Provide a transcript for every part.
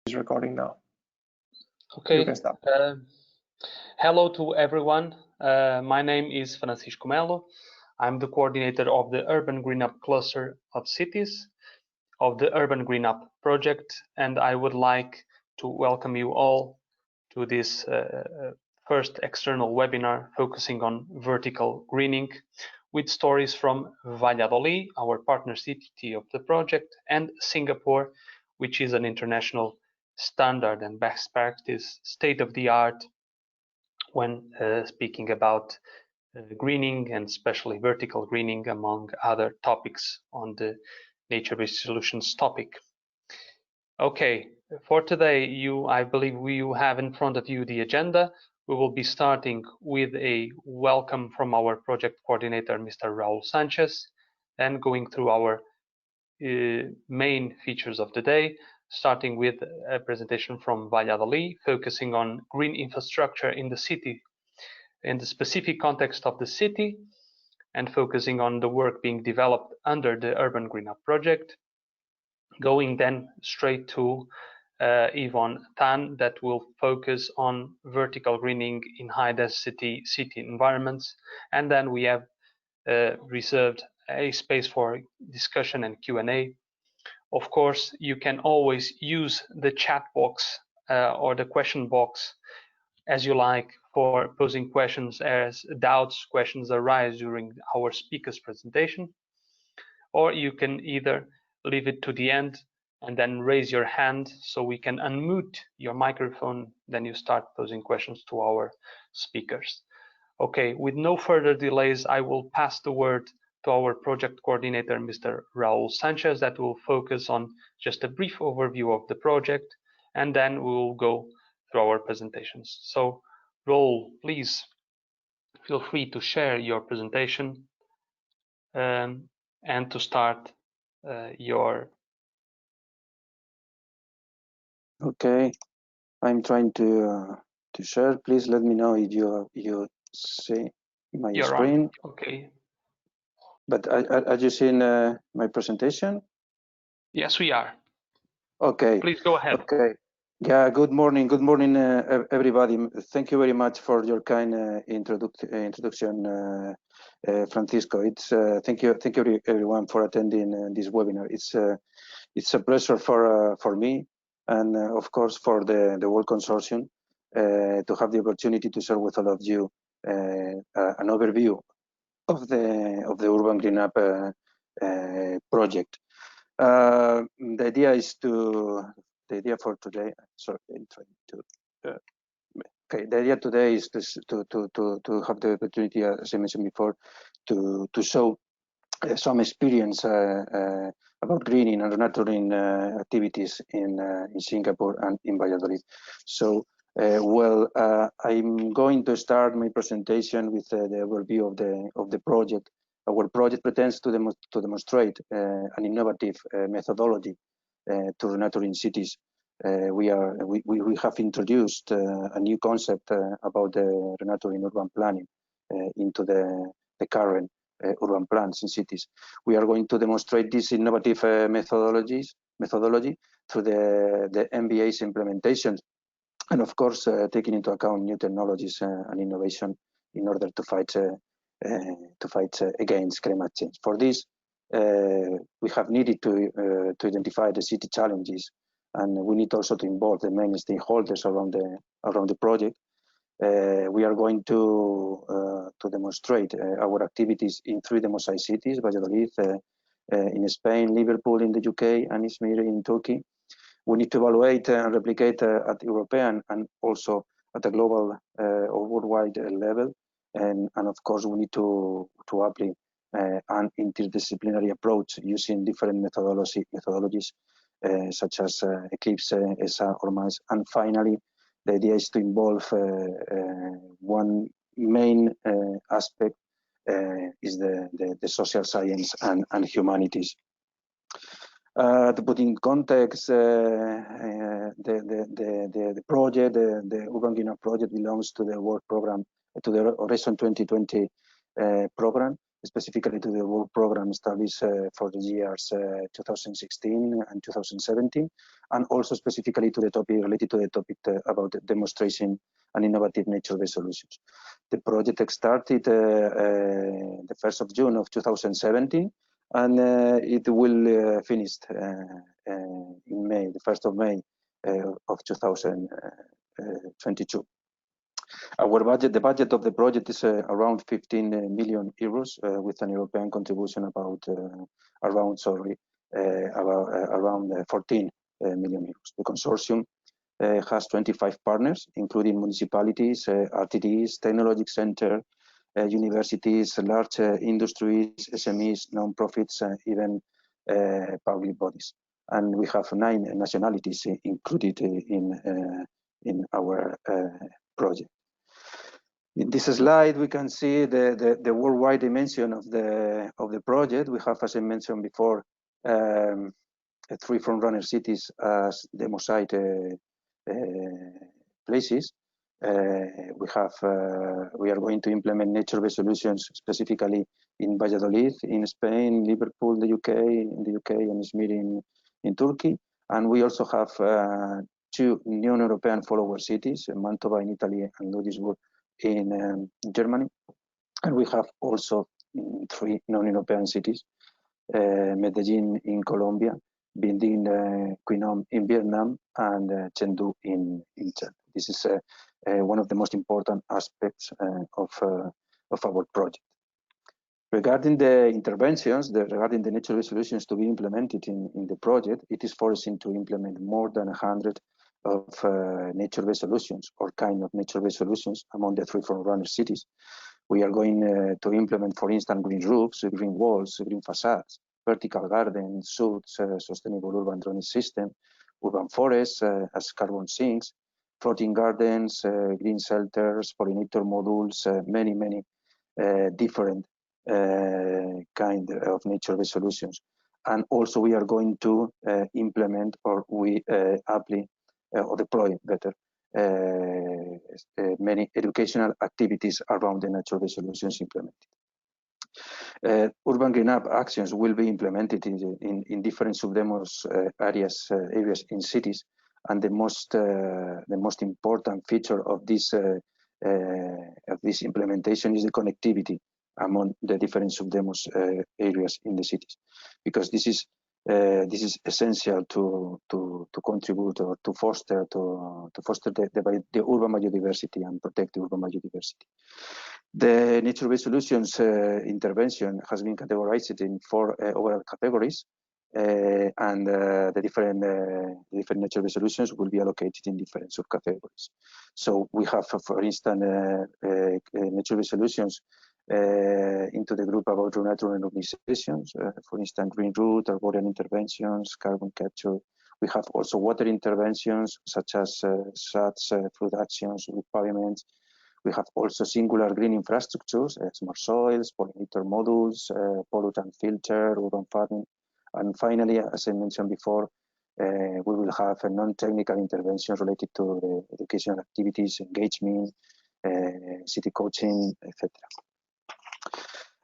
is recording now. Okay. You can start. Hello to everyone. My name is Francisco Melo. I'm the coordinator of the Urban GreenUP cluster of cities of the Urban GreenUP Project, and I would like to welcome you all to this first external webinar focusing on vertical greening with stories from Valladolid, our partner city of the project, and Singapore, which is an international standard and best practice, state-of-the-art when speaking about greening and especially vertical greening, among other topics on the nature-based solutions topic. Okay, for today, I believe you have in front of you the agenda. We will be starting with a welcome from our project coordinator, Mr. Raul Sanchez, and going through our main features of the day, starting with a presentation from Valladolid, focusing on green infrastructure in the city, in the specific context of the city, and focusing on the work being developed under the Urban GreenUP Project. Going then straight to Yvonne Tan, that will focus on vertical greening in high-density city environments. And then we have reserved a space for discussion and Q&A. Of course, you can always use the chat box or the question box as you like for posing questions as questions arise during our speaker's presentation. Or you can either leave it to the end and then raise your hand so we can unmute your microphone, then you start posing questions to our speakers. Okay, with no further delays, I will pass the word to our project coordinator, Mr. Raul Sanchez, that will focus on just a brief overview of the project, and then we will go through our presentations. So, Raul, please feel free to share your presentation and to start your. Okay, I'm trying to share. Please let me know if you see my screen. Okay. But are you seeing my presentation? Yes, we are. Okay. Please go ahead. Okay. Yeah. Good morning. Good morning, everybody. Thank you very much for your kind introduction, Francisco. Thank you everyone for attending this webinar. It's a pleasure for me. And of course, for the World Consortium, to have the opportunity to share with all of you an overview of the Urban GreenUP project. The idea for today. Sorry, I'm trying to. Okay, the idea today is to have the opportunity, as I mentioned before, to show some experience about greening and renaturing activities in Singapore and in Valladolid. So, I'm going to start my presentation with the overview of the project. Our project pretends to demonstrate an innovative methodology to renaturing cities. We have introduced a new concept about the renaturing urban planning into the current urban plans in cities. We are going to demonstrate this innovative methodology through the MBA's implementation, and of course taking into account new technologies and innovation in order to fight against climate change. For this, we have needed to identify the city challenges, and we need also to involve the main stakeholders around the project. We are going to demonstrate our activities in 3 democratized cities: Valladolid in Spain, Liverpool in the UK, and Izmir in Turkey. We need to evaluate and replicate at European and also at a global or worldwide level, and of course we need to apply an interdisciplinary approach using different methodologies such as Eclipse, ESA, or MAS, and finally, the idea is to involve one main aspect is the social science and humanities. To put in context, the project, the Urban GreenUP project belongs to the work program, to the Horizon 2020 program, specifically to the work program established for the years 2016 and 2017, and also specifically to the topic related to the topic about demonstration and innovative nature-based solutions. The project started the 1st of June of 2017, and it will finish in May, the 1st of May of 2022. Our budget, the budget of the project is around 15 million euros with an European contribution about around 14 million euros. The consortium has 25 partners, including municipalities, RTDs, technology center, universities, large industries, SMEs, non-profits, even public bodies. And we have 9 nationalities included in our project. In this slide, we can see the worldwide dimension of the project. We have, as I mentioned before, 3 frontrunner cities as demo site places. We are going to implement nature-based solutions specifically in Valladolid, in Spain, Liverpool, in the UK, and Izmir in Turkey. And we also have 2 non-European follower cities, Mantova in Italy and Ludwigsburg in Germany. And we have also 3 non-European cities, Medellin in Colombia, Binding, Quy Nhon in Vietnam, and Chengdu in China. This is one of the most important aspects of our project. Regarding the interventions, regarding the nature-based solutions to be implemented in the project, it is foreseen to implement more than 100 of nature-based solutions or kind of nature-based solutions among the 3 frontrunner cities. We are going to implement, for instance, green roofs, green walls, green facades, vertical gardens, suits, sustainable urban drainage system, urban forests as carbon sinks, floating gardens, green shelters, pollinator modules, many different kind of nature-based solutions. And also we are going to implement, or we apply or deploy better, many educational activities around the nature-based solutions implemented. Urban GreenUP actions will be implemented in different subdemos areas in cities, and the most important feature of this implementation is the connectivity among the different subdemos areas in the cities, because this is essential to contribute or to foster the urban biodiversity and protect the urban biodiversity. The nature-based solutions intervention has been categorized in 4 overall categories, and the different nature-based solutions will be allocated in different subcategories. So we have, for instance, nature-based solutions into the group about natural and urbanizations, for instance, green root, arboreal interventions, carbon capture. We have also water interventions such as flood actions with pavements. We have also singular green infrastructures, smart soils, pollinator modules, pollutant filter, urban farming. And finally, as I mentioned before, we will have a non-technical intervention related to the educational activities, engagement, city coaching, etc.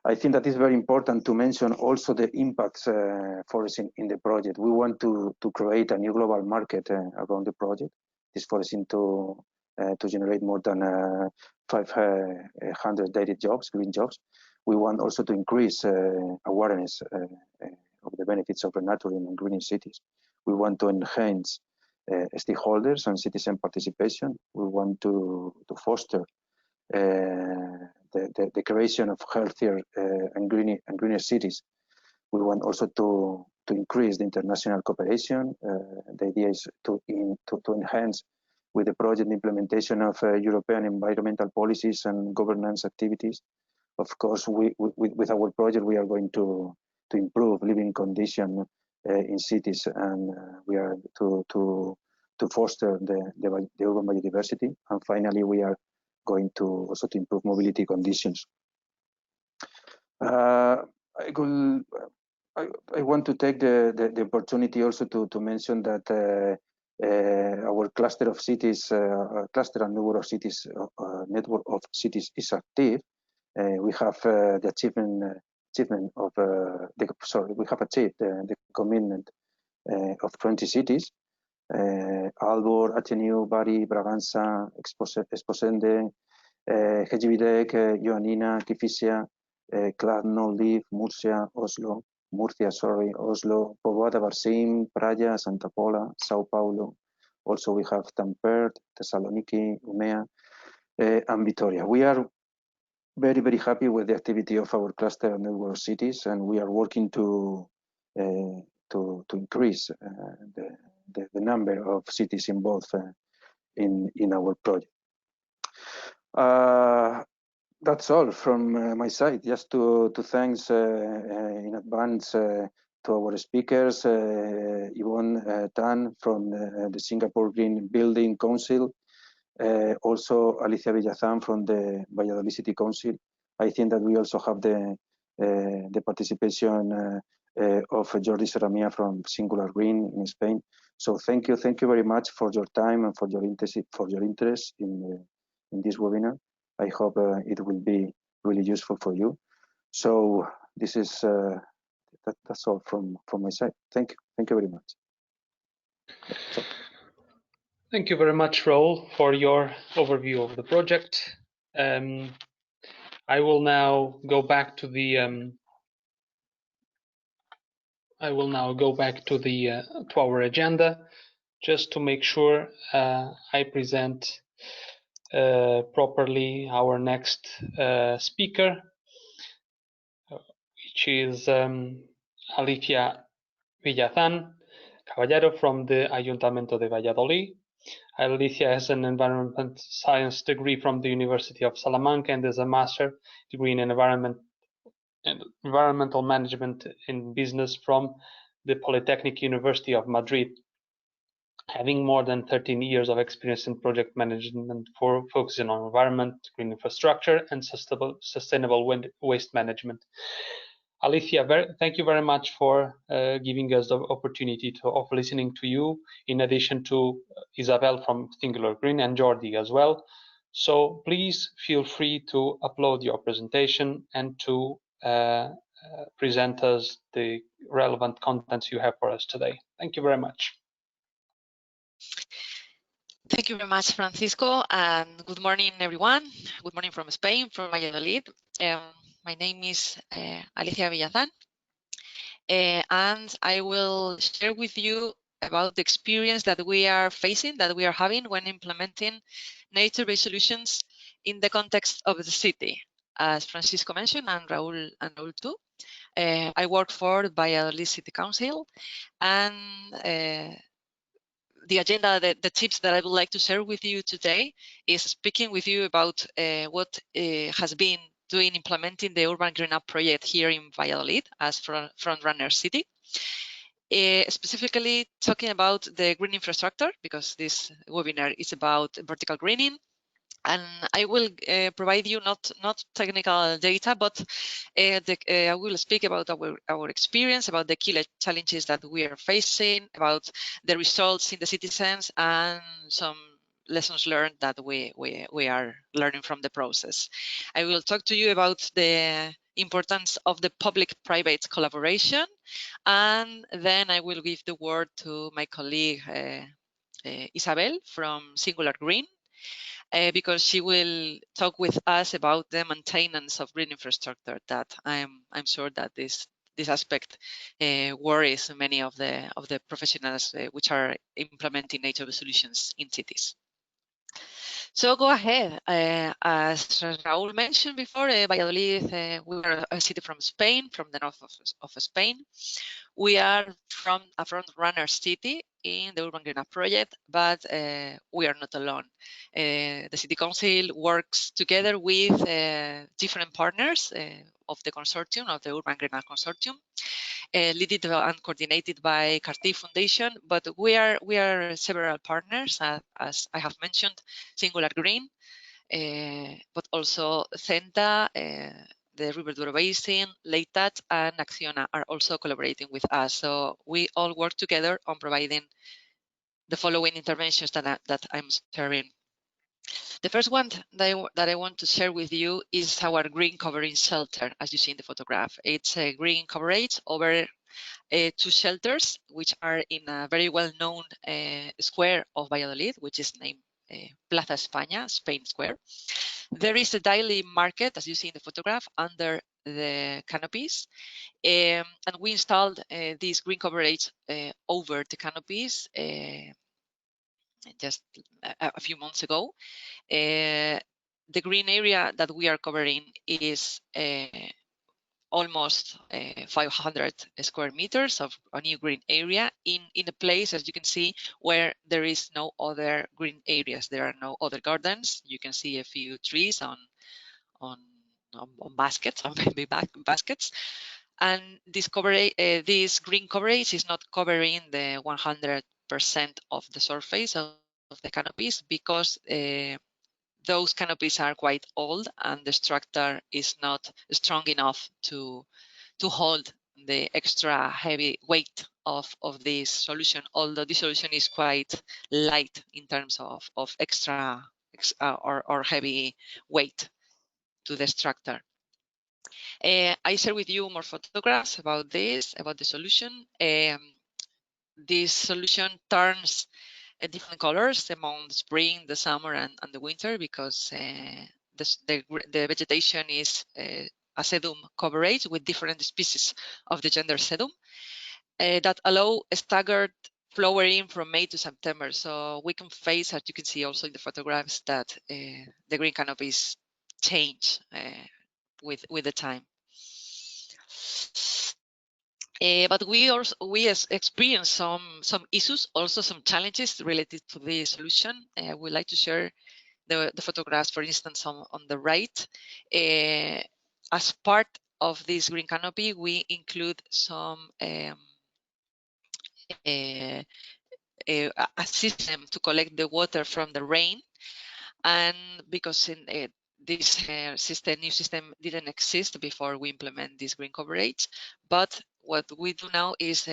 I think that is very important to mention also the impacts foreseen in the project. We want to create a new global market around the project. This foreseen to generate more than 500 direct jobs, green jobs. We want also to increase awareness of the benefits of renaturing and greening cities. We want to enhance stakeholders and citizen participation. We want to foster the creation of healthier and greener cities. We want also to increase the international cooperation. The idea is to enhance with the project implementation of European environmental policies and governance activities. Of course, with our project, we are going to improve living conditions in cities, and we are to foster the urban biodiversity. And finally, we are going to also to improve mobility conditions. I want to take the opportunity also to mention that our cluster of cities, cluster and network of cities is active. We have the achievement achievement of we have achieved the commitment of 20 cities: Aalborg, Ateneu, Bari, Bragança, Esposende, Hegibidek, Ioannina, Kifisia, Kladno, Lviv, Murcia, Oslo, Povoada Barsim, Praia, Santa Pola, Sao Paulo. Also we have Tampere, Thessaloniki, Umea, and Vitoria. We are very, very happy with the activity of our cluster and network cities, and we are working to increase the number of cities involved in our project. That's all from my side. Just to thanks in advance to our speakers, Yvonne Tan from the Singapore Green Building Council, also Alicia Villazán from the Valladolid City Council. I think that we also have the participation of Jordi Serramia from Singular Green in Spain. So thank you very much for your time and for your interest in this webinar. I hope it will be really useful for you. So this is that's all from my side. Thank you very much. Thank you very much, Raul, for your overview of the project. I will now go back to our agenda, just to make sure I present properly our next speaker, which is Alicia Villazán Cabero from the Ayuntamiento de Valladolid. Alicia has an environmental science degree from the University of Salamanca and is a master degree in environmental management in business from the Polytechnic University of Madrid, having more than 13 years of experience in project management focusing on environment, green infrastructure, and sustainable waste management. Alicia, thank you very much for giving us the opportunity of listening to you, in addition to Isabel from Singular Green and Jordi as well. So please feel free to upload your presentation and to present us the relevant contents you have for us today. Thank you very much. Thank you very much, Francisco, and good morning, everyone. Good morning from Spain, from Valladolid. My name is Alicia Villazán, and I will share with you about the experience that we are having when implementing nature-based solutions in the context of the city. As Francisco mentioned, and Raul too, I work for Valladolid City Council, and the agenda, the tips that I would like to share with you today is speaking with you about what has been implementing the Urban GreenUP Project here in Valladolid as frontrunner city. Specifically talking about the green infrastructure, because this webinar is about vertical greening. And I will provide you not technical data, but I will speak about our experience, about the key challenges that we are facing, about the results in the citizens, and some lessons learned that we are learning from the process. I will talk to you about the importance of the public-private collaboration, and then I will give the word to my colleague Isabel from Singular Green, because she will talk with us about the maintenance of green infrastructure. That I'm sure that this aspect worries many of the professionals which are implementing nature solutions in cities. So go ahead. As Raul mentioned before, Valladolid, we are a city from Spain, from the north of Spain. We are from a front-runner city in the Urban GreenUP Project, but we are not alone. The City Council works together with different partners of the consortium, of the Urban GreenUP Consortium, led and coordinated by Cartier Foundation, but we are several partners, as I have mentioned, Singular Green, but also CENTA, the River Douro Basin, Leitat, and Acciona are also collaborating with us. So we all work together on providing the following interventions that I'm sharing The first one that I want to share with you is our green covering shelter, as you see in the photograph. It's a green coverage over 2 shelters, which are in a very well-known square of Valladolid, which is named Plaza España, Spain Square. There is a daily market, as you see in the photograph, under the canopies. And we installed this green coverage over the canopies just a few months ago. The green area that we are covering is almost 500 square meters of a new green area in a place, as you can see, where there is no other green areas. There are no other gardens. You can see a few trees on baskets, on baby baskets. And this green coverage is not covering the 100% of the surface of the canopies because those canopies are quite old and the structure is not strong enough to hold the extra heavy weight of this solution, although this solution is quite light in terms of extra or heavy weight to the structure. I share with you more photographs about this, about the solution. This solution turns different colors among the spring, the summer, and the winter because the vegetation is a sedum coverage with different species of the gender sedum that allow a staggered flowering from May to September. So we can face, as you can see also in the photographs, that the green canopies change with the time. But we experience some issues, also some challenges related to the solution. We'd like to share the photographs, for instance, on the right. As part of this green canopy, we include some a system to collect the water from the rain, and because in this new system didn't exist before we implement this green coverage, but what we do now is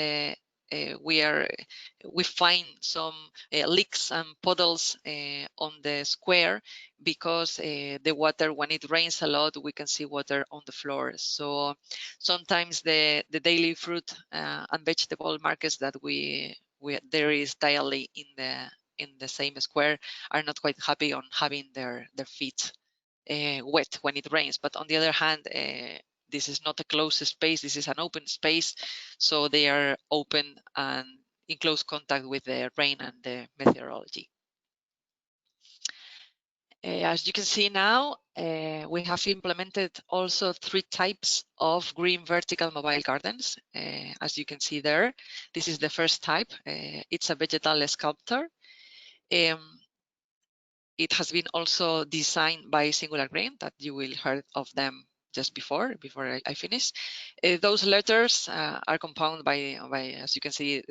we find some leaks and puddles on the square because the water, when it rains a lot, we can see water on the floor. So sometimes the daily fruit and vegetable markets that there is daily in the same square are not quite happy on having their feet wet when it rains. But on the other hand, this is not a closed space, this is an open space, so they are open and in close contact with the rain and the meteorology. As you can see now, we have implemented also 3 types of green vertical mobile gardens. As you can see there, this is the first type. It's a vegetal sculptor. It has been also designed by Singular Green, that you will heard of them just before I finish. Those letters are compounded by, as you can see,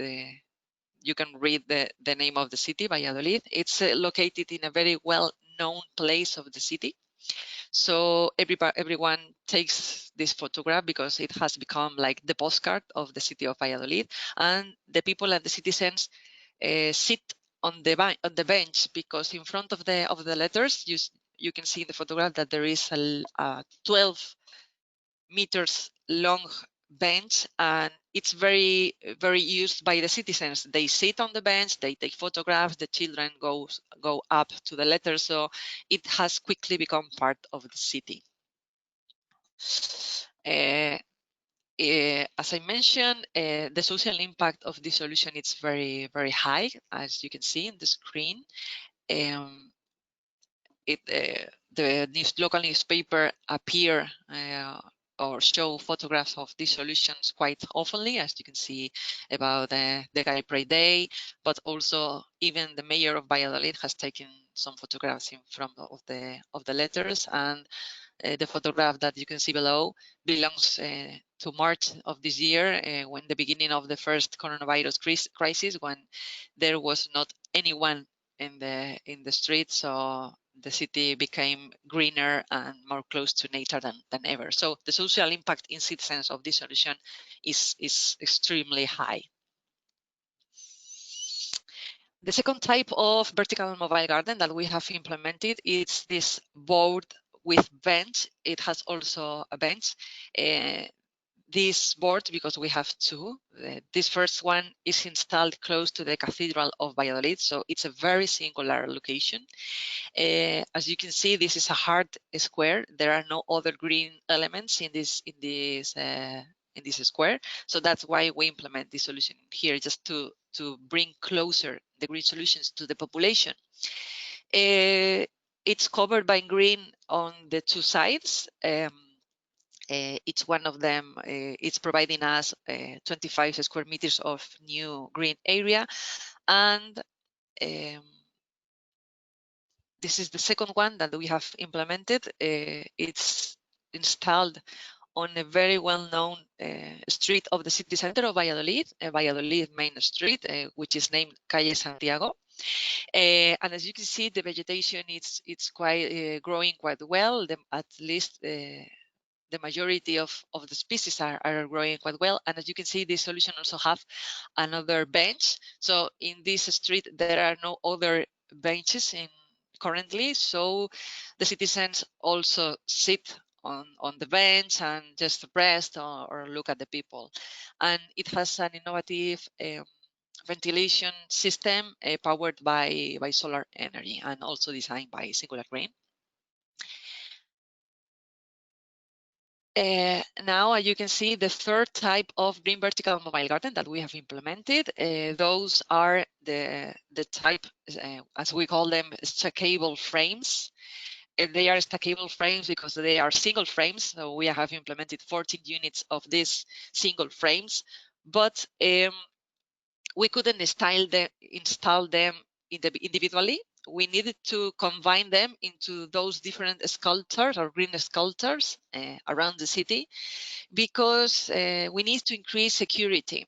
you can read the name of the city, Valladolid. It's located in a very well-known place of the city. So everyone takes this photograph because it has become like the postcard of the city of Valladolid, and the people and the citizens sit on the bench because in front of the letters you can see in the photograph that there is a 12 meters long bench, and it's very used by the citizens. They sit on the bench, they take photographs, the children go up to the letters, so it has quickly become part of the city. As I mentioned, the social impact of this solution is very high, as you can see in the screen. The local newspaper appear or show photographs of these solutions quite oftenly, as you can see about the Gay Pride Day, but also even the mayor of Valladolid has taken some photographs in front of the letters, and the photograph that you can see below belongs to March of this year, when the beginning of the first coronavirus crisis, when there was not anyone in the street, so the city became greener and more close to nature than ever. So the social impact in citizens of this solution is extremely high. The second type of vertical mobile garden that we have implemented is this board with bench. It has also a bench. This board, because we have two, this first one is installed close to the Cathedral of Valladolid, so it's a very singular location. As you can see, this is a hard square. There are no other green elements in this square, so that's why we implement this solution here, just to bring closer the green solutions to the population. It's covered by green on the two sides. Each one of them is providing us 25 square meters of new green area, and this is the second one that we have implemented. It's installed on a very well-known street of the city center of Valladolid, Valladolid main street, which is named Calle Santiago. And as you can see, the vegetation it's quite growing quite well. At least the majority of the species are growing quite well. And as you can see, this solution also have another bench. So in this street, there are no other benches currently. So the citizens also sit on the bench and just rest or look at the people. And it has an innovative ventilation system powered by solar energy and also designed by Singular Green. Now you can see the third type of green vertical mobile garden that we have implemented. Those are the type, as we call them, stackable frames. They are stackable frames because they are single frames. So we have implemented 14 units of these single frames, but we couldn't install them individually. We needed to combine them into those different sculptures or green sculptures around the city, because we need to increase security.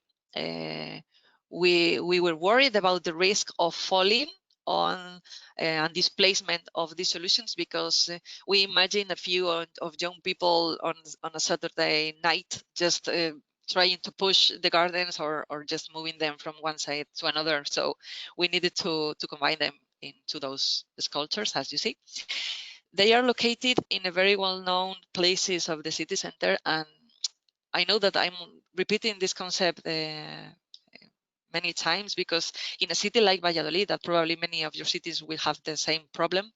We were worried about the risk of falling on and displacement of these solutions, because we imagine a few of young people on a Saturday night just trying to push the gardens or just moving them from one side to another. So we needed to combine them into those sculptures, as you see. They are located in a very well-known places of the city center, and I know that I'm repeating this concept many times, because in a city like Valladolid, that probably many of your cities will have the same problem,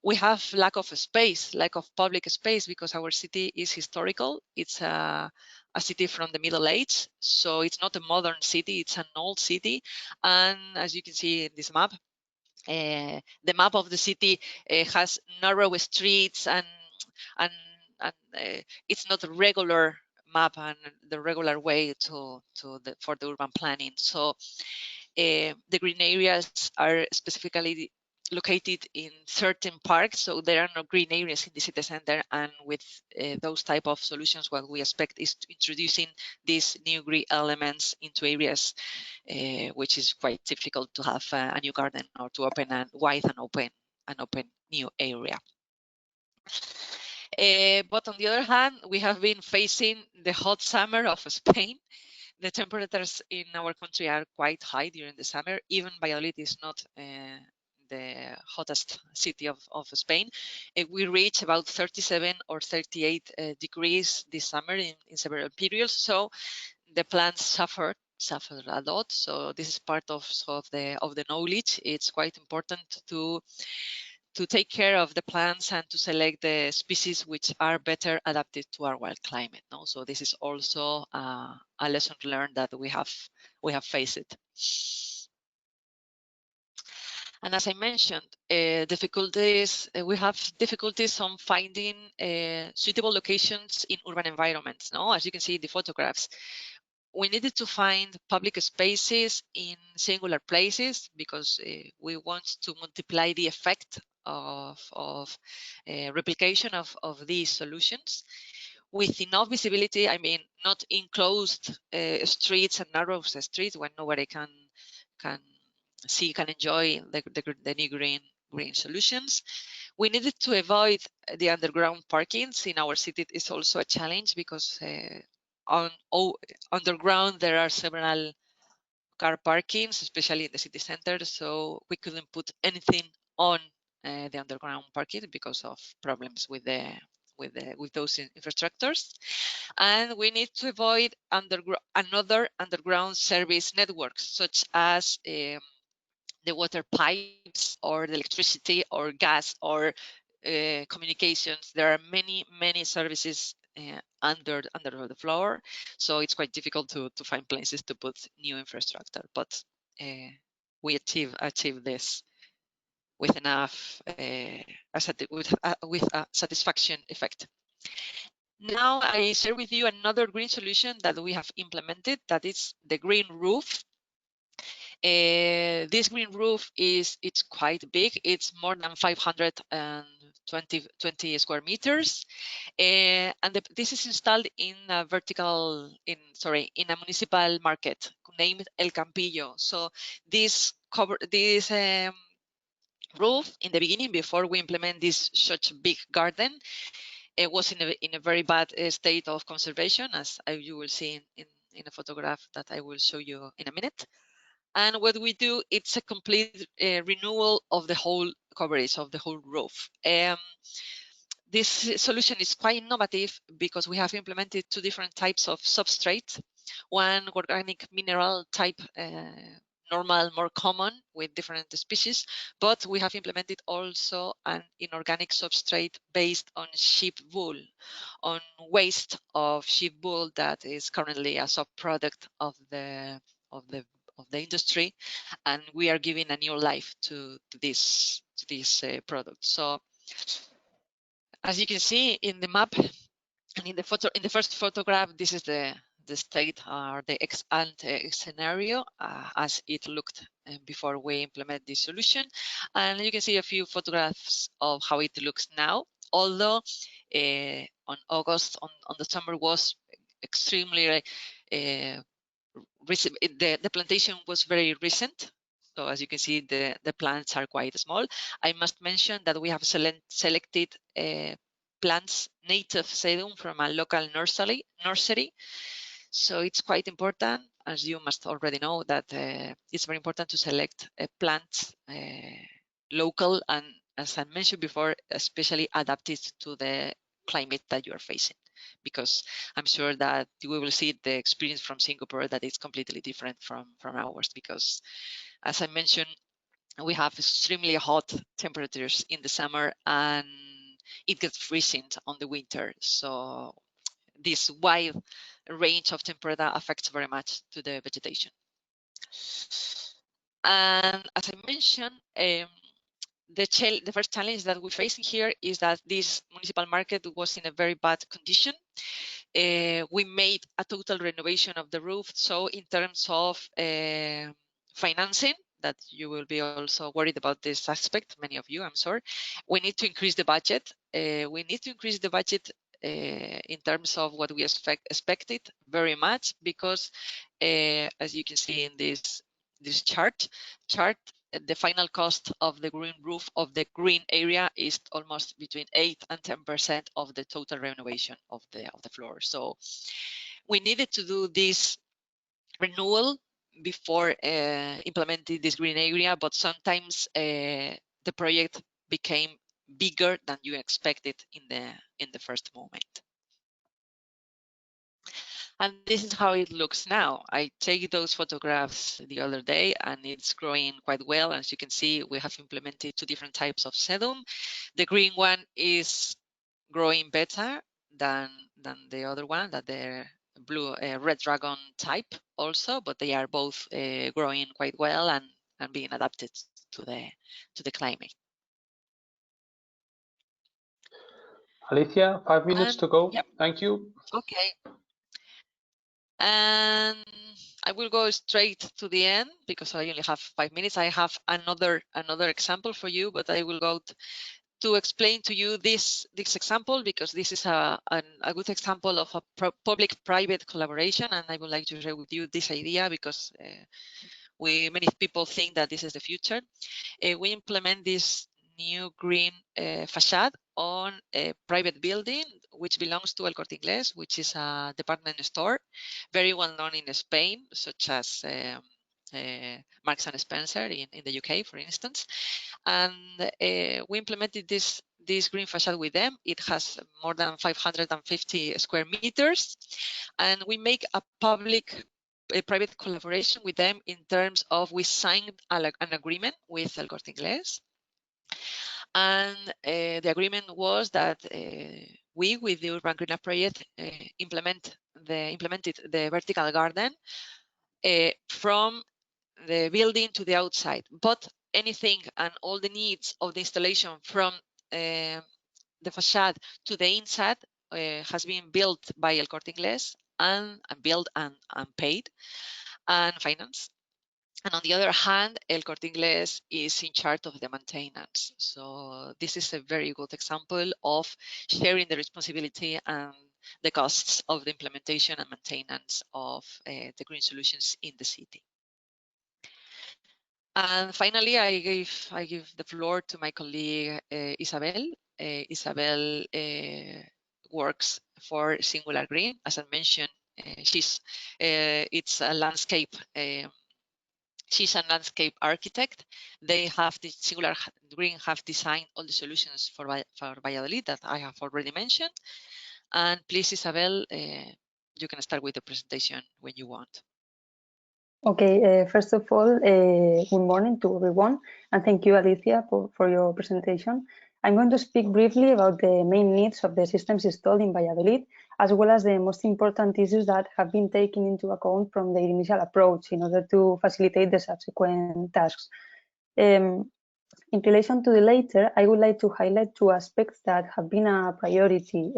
we have lack of space, lack of public space, because our city is historical. It's a city from the Middle Age, so it's not a modern city, it's an old city. And as you can see in this map, the map of the city has narrow streets, and it's not a regular map and the regular way for the urban planning. So the green areas are specifically located in certain parks, so there are no green areas in the city center. And with those type of solutions, what we expect is introducing these new green elements into areas, which is quite difficult to have a new garden or to open and wide and open new area. But on the other hand, we have been facing the hot summer of Spain. The temperatures in our country are quite high during the summer. Even Valladolid is not the hottest city of Spain. We reach about 37 or 38 degrees this summer in several periods. So the plants suffered a lot. So this is part of the knowledge. It's quite important to take care of the plants and to select the species which are better adapted to our wild climate. No? So this is also a lesson learned that we have faced it. And as I mentioned, we have difficulties on finding suitable locations in urban environments. No, as you can see in the photographs, we needed to find public spaces in singular places, because we want to multiply the effect of replication of these solutions with enough visibility. I mean, not enclosed streets and narrow streets when nobody can enjoy the new green solutions. We needed to avoid the underground parkings. In our city, it's also a challenge, because underground there are several car parkings, especially in the city center. So we couldn't put anything on the underground parking because of problems with those infrastructures. And we need to avoid another underground service networks, such as the water pipes or the electricity or gas or communications. There are many services under the floor, so it's quite difficult to find places to put new infrastructure. But we achieve this with enough with a satisfaction effect. Now I share with you another green solution that we have implemented, that is the green roof. This green roof it's quite big. It's more than 520 square meters, and this is installed in a in a municipal market named El Campillo. So this roof in the beginning, before we implement this such big garden, it was in a very bad state of conservation, as you will see in a photograph that I will show you in a minute. And what we do, it's a complete renewal of the whole coverage of the whole roof. This solution is quite innovative because we have implemented two different types of substrate. One organic mineral type, normal, more common with different species, but we have implemented also an inorganic substrate based on sheep wool, on waste of sheep wool that is currently a sub-product of the industry, and we are giving a new life to this product. So as you can see in the map and in the first photograph, this is the state or the ex ante scenario as it looked before we implement this solution. And you can see a few photographs of how it looks now. Although on August, on the summer was extremely the plantation was very recent. So as you can see, the plants are quite small. I must mention that we have selected plants, native sedum from a local nursery. So it's quite important, as you must already know, that it's very important to select plants local and, as I mentioned before, especially adapted to the climate that you are facing, because I'm sure that we will see the experience from Singapore that is completely different from ours, because as I mentioned, we have extremely hot temperatures in the summer and it gets freezing on the winter. So this wide range of temperature affects very much to the vegetation. And as I mentioned, the first challenge that we're facing here is that this municipal market was in a very bad condition. We made a total renovation of the roof. So in terms of financing, that you will be also worried about this aspect, many of you, I'm sure, we need to increase the budget. We need to increase the budget in terms of what we expected very much, because as you can see in this chart, the final cost of the green roof of the green area is almost between 8 and 10% of the total renovation of the floor. So we needed to do this renewal before implementing this green area, but sometimes the project became bigger than you expected in the first moment. And this is how it looks now. I take those photographs the other day and it's growing quite well. As you can see, we have implemented two different types of sedum. The green one is growing better than the other one, that the blue red dragon type also, but they are both growing quite well and being adapted to the climate. Alicia, 5 minutes to go. Yep. Thank you. Okay. And I will go straight to the end because I only have 5 minutes. I have another example for you, but I will go to explain to you this example because this is a good example of a public-private collaboration, and I would like to share with you this idea because many people think that this is the future. We implement this new green facade on a private building which belongs to El Corte Ingles, which is a department store very well known in Spain, such as Marks and Spencer in the UK, for instance. And we implemented this green facade with them. It has more than 550 square meters, and we make a private collaboration with them in terms of we signed an agreement with El Corte Ingles. And the agreement was that we, with the Urban GreenUP Project, implemented the vertical garden from the building to the outside, but anything and all the needs of the installation from the facade to the inside has been built by El Corte Ingles and built and paid and financed. And on the other hand, El Corte Ingles is in charge of the maintenance. So this is a very good example of sharing the responsibility and the costs of the implementation and maintenance of the green solutions in the city. And finally, I give the floor to my colleague Isabel. Isabel works for Singular Green. As I mentioned, it's a landscape. She's a landscape architect. They have the Singular Green have designed all the solutions for Valladolid that I have already mentioned. And please, Isabel, you can start with the presentation when you want. Okay, first of all, good morning to everyone, and thank you, Alicia, for your presentation. I'm going to speak briefly about the main needs of the systems installed in Valladolid, as well as the most important issues that have been taken into account from the initial approach in order to facilitate the subsequent tasks. In relation to the latter, I would like to highlight two aspects that have been a priority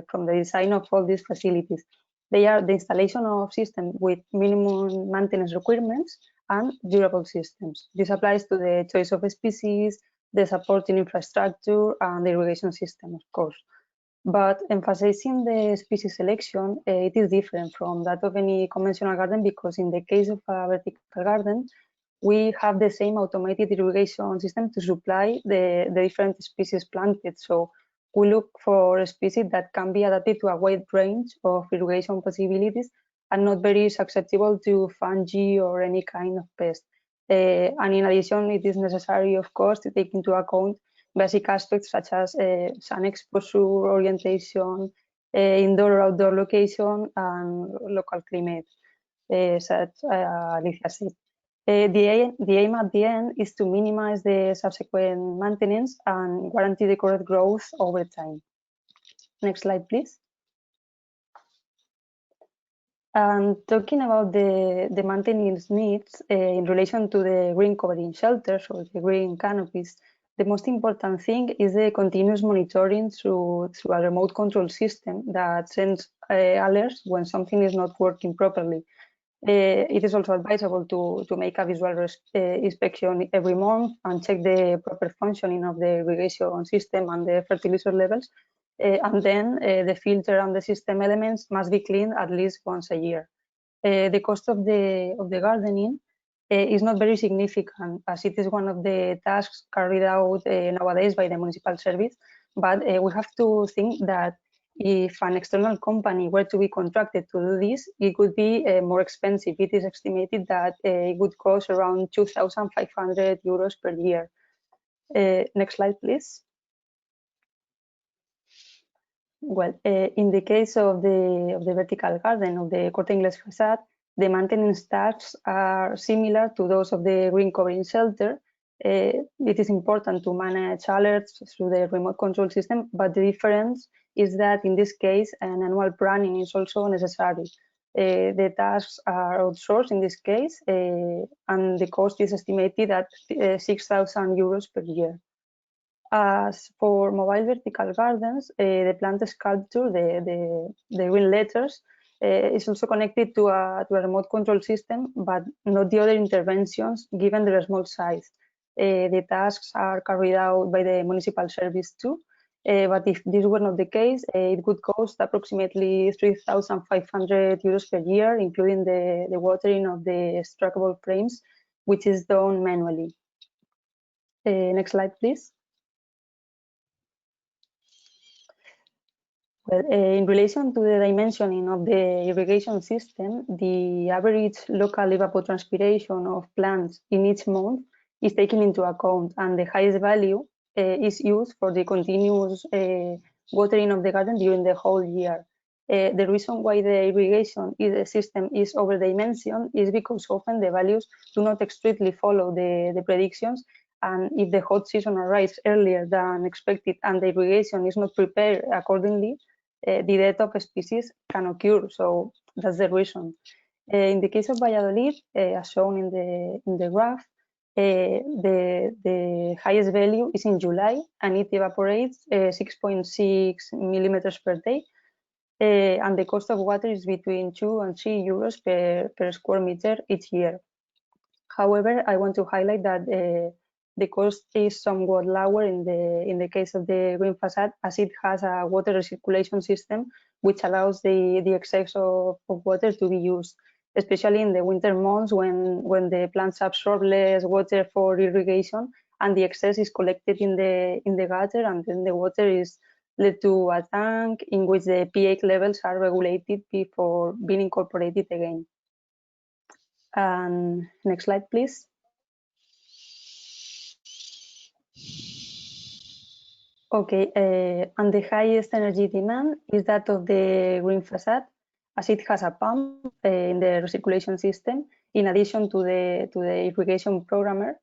from the design of all these facilities. They are the installation of systems with minimum maintenance requirements and durable systems. This applies to the choice of species, the supporting infrastructure, and the irrigation system, of course. But emphasizing the species selection, it is different from that of any conventional garden, because in the case of a vertical garden, we have the same automated irrigation system to supply the different species planted. So we look for a species that can be adapted to a wide range of irrigation possibilities and not very susceptible to fungi or any kind of pest. And in addition, it is necessary, of course, to take into account basic aspects such as sun exposure, orientation, indoor or outdoor location, and local climate, such Alicia said. The aim at the end is to minimize the subsequent maintenance and guarantee the correct growth over time. Next slide, please. Talking about the maintenance needs in relation to the green covering shelters or the green canopies, the most important thing is the continuous monitoring through a remote control system that sends alerts when something is not working properly. It is also advisable to make a visual inspection every month and check the proper functioning of the irrigation system and the fertilizer levels. And then the filter and the system elements must be cleaned at least once a year. The cost of the gardening is not very significant, as it is one of the tasks carried out nowadays by the municipal service. But we have to think that if an external company were to be contracted to do this, it would be more expensive. It is estimated that it would cost around 2,500 euros per year. Next slide, please. Well, in the case of the vertical garden of the Corte Ingles facade, the maintenance tasks are similar to those of the green covering shelter. It is important to manage alerts through the remote control system, but the difference is that in this case, an annual planning is also necessary. The tasks are outsourced in this case, and the cost is estimated at 6,000 euros per year. As for mobile vertical gardens, the plant sculpture, the green letters, is also connected to a remote control system, but not the other interventions given their small size. The tasks are carried out by the municipal service too, but if this were not the case, it would cost approximately 3,500 euros per year, including the watering of the stackable frames, which is done manually. Next slide, please. Well, in relation to the dimensioning of the irrigation system, the average local evapotranspiration of plants in each month is taken into account, and the highest value is used for the continuous watering of the garden during the whole year. The reason why the irrigation system is over-dimensioned is because often the values do not strictly follow the predictions, and if the hot season arrives earlier than expected and the irrigation is not prepared accordingly, the death of a species can occur. So that's the reason. In the case of Valladolid, as shown in the graph, the highest value is in July, and it evaporates 6.6 millimeters per day. And the cost of water is between 2 and 3 euros per square meter each year. However, I want to highlight that the cost is somewhat lower in the case of the green facade, as it has a water recirculation system which allows the excess of water to be used, especially in the winter months when the plants absorb less water for irrigation and the excess is collected in the gutter, and then the water is led to a tank in which the pH levels are regulated before being incorporated again. And next slide, please. Okay, and the highest energy demand is that of the green facade, as it has a pump in the recirculation system, in addition to the irrigation programmer.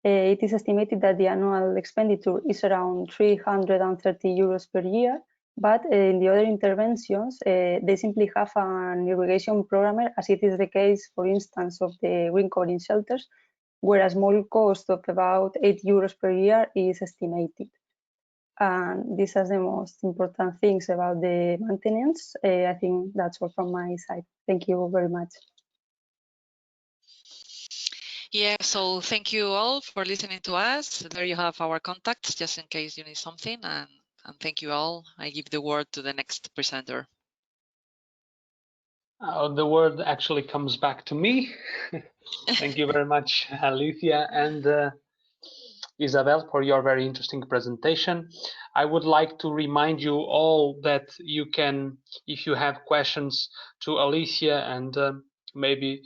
It is estimated that the annual expenditure is around 330 euros per year, but in the other interventions, they simply have an irrigation programmer, as it is the case, for instance, of the green covering shelters, where a small cost of about 8 euros per year is estimated. And these are the most important things about the maintenance. I think that's all from my side. Thank you very much. Yeah, so thank you all for listening to us. There you have our contacts, just in case you need something. And thank you all. I give the word to the next presenter. The word actually comes back to me. Thank you very much, Alicia and Isabel, for your very interesting presentation. I would like to remind you all that you can, if you have questions to Alicia, and maybe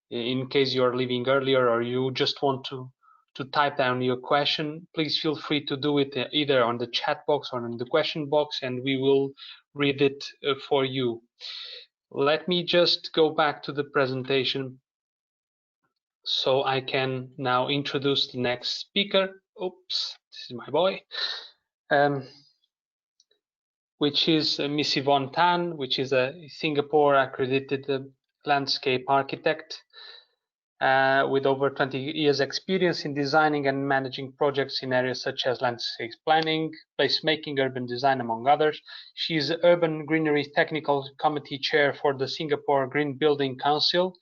in case you are leaving earlier or you just want to type down your question, please feel free to do it either on the chat box or in the question box, and we will read it for you. Let me just go back to the presentation so I can now introduce the next speaker. Oops, this is my boy. Which is Miss Yvonne Tan, which is a Singapore accredited landscape architect with over 20 years experience in designing and managing projects in areas such as landscape planning, placemaking, urban design, among others. She is Urban Greenery Technical Committee Chair for the Singapore Green Building Council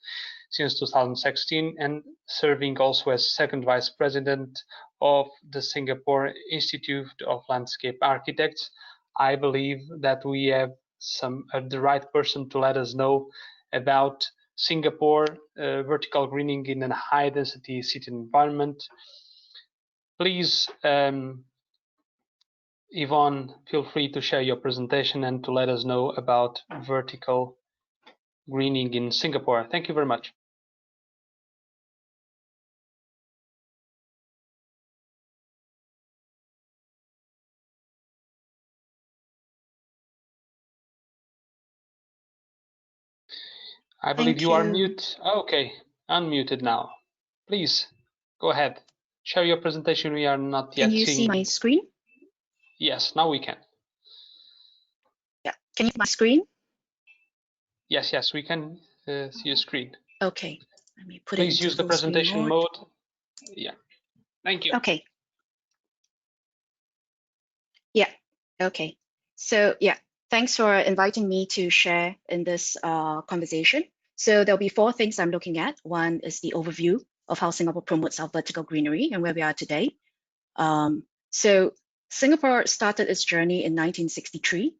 since 2016, and serving also as second Vice President of the Singapore Institute of Landscape Architects. I believe that we have the right person to let us know about Singapore vertical greening in a high density city environment. Please, Yvonne, feel free to share your presentation and to let us know about vertical greening in Singapore. Thank you very much. I believe you are mute. Oh, okay, unmuted now. Please go ahead. Share your presentation. We are not yet seeing. Can you see my screen? Yes, now we can. Yeah. Can you see my screen? Yes, we can see your screen. Okay. Let me put Please it into use the presentation mode. Yeah. Thank you. Okay. Yeah. Okay. So yeah, thanks for inviting me to share in this conversation. So there'll be 4 things I'm looking at. One is the overview of how Singapore promotes our vertical greenery and where we are today. So Singapore started its journey in 1963,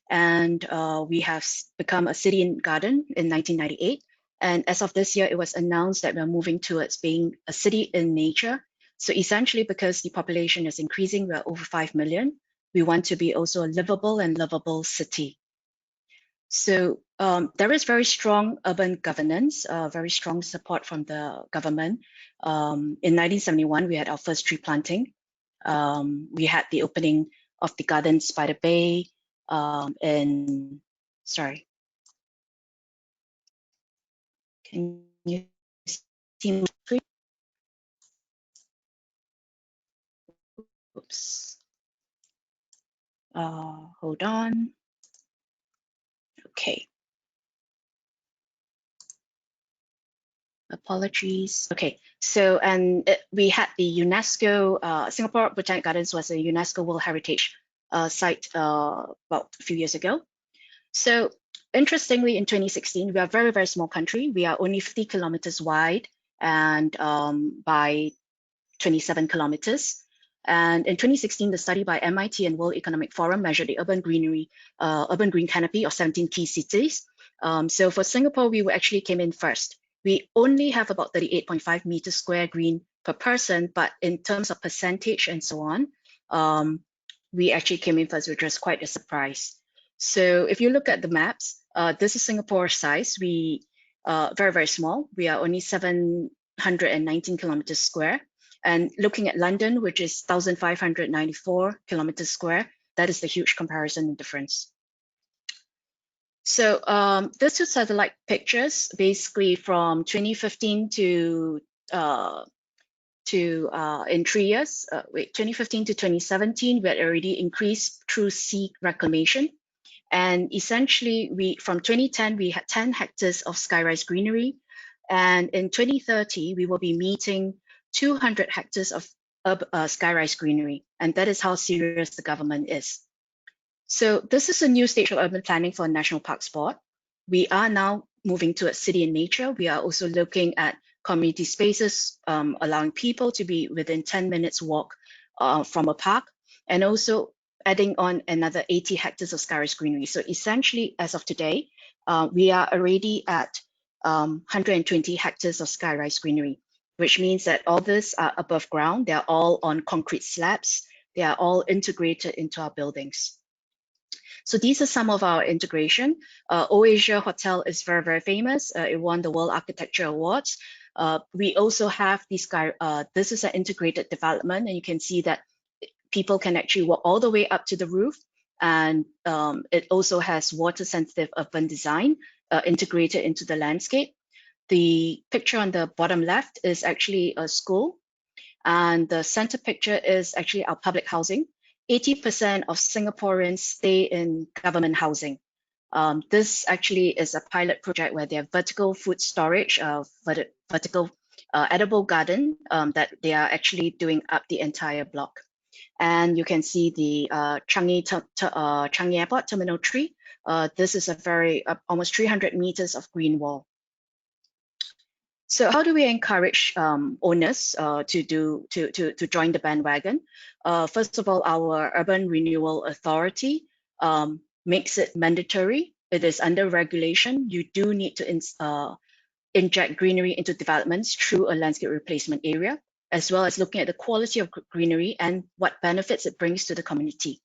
and we have become a city and garden in 1998. And as of this year, it was announced that we're moving towards being a city in nature. So essentially, because the population is increasing, we're over 5 million. we want to be also a livable and lovable city. So there is very strong urban governance, very strong support from the government. In 1971, we had our first tree planting. We had the opening of the gardens by the bay. Sorry, can you see my screen? Oops. Hold on. Okay. Apologies. Okay, so we had the UNESCO, Singapore Botanic Gardens was a UNESCO World Heritage site about a few years ago. So interestingly, in 2016, we are a very, very small country. We are only 50 kilometers wide and by 27 kilometers. And in 2016, the study by MIT and World Economic Forum measured the urban greenery, urban green canopy of 17 key cities. So for Singapore, we actually came in first. We only have about 38.5 meters square green per person, but in terms of percentage and so on, we actually came in first, which was quite a surprise. So if you look at the maps, this is Singapore size. We very, very small. We are only 719 kilometers square. And looking at London, which is 1,594 kilometers square, that is the huge comparison and difference. So these two satellite pictures, basically from 2015 to in 3 years, 2015 to 2017, we had already increased through sea reclamation. And essentially, from 2010, we had 10 hectares of skyrise greenery. And in 2030, we will be meeting 200 hectares of skyrise greenery. And that is how serious the government is. So this is a new stage of urban planning for National Parks Board. We are now moving to a city in nature. We are also looking at community spaces, allowing people to be within 10 minutes walk from a park, and also adding on another 80 hectares of skyrise greenery. So essentially, as of today, we are already at 120 hectares of skyrise greenery, which means that all this are above ground. They are all on concrete slabs. They are all integrated into our buildings. So these are some of our integration. Oasis Hotel is very, very famous. It won the World Architecture Awards. We also have this is an integrated development, and you can see that people can actually walk all the way up to the roof. And it also has water-sensitive urban design integrated into the landscape. The picture on the bottom left is actually a school. And the center picture is actually our public housing. 80% of Singaporeans stay in government housing. This actually is a pilot project where they have vertical food storage, vertical edible garden that they are actually doing up the entire block. And you can see the Changi Airport Terminal 3. This is a very almost 300 meters of green wall. So how do we encourage owners to join the bandwagon? First of all, our Urban Renewal Authority makes it mandatory. It is under regulation. You do need to inject greenery into developments through a landscape replacement area, as well as looking at the quality of greenery and what benefits it brings to the community.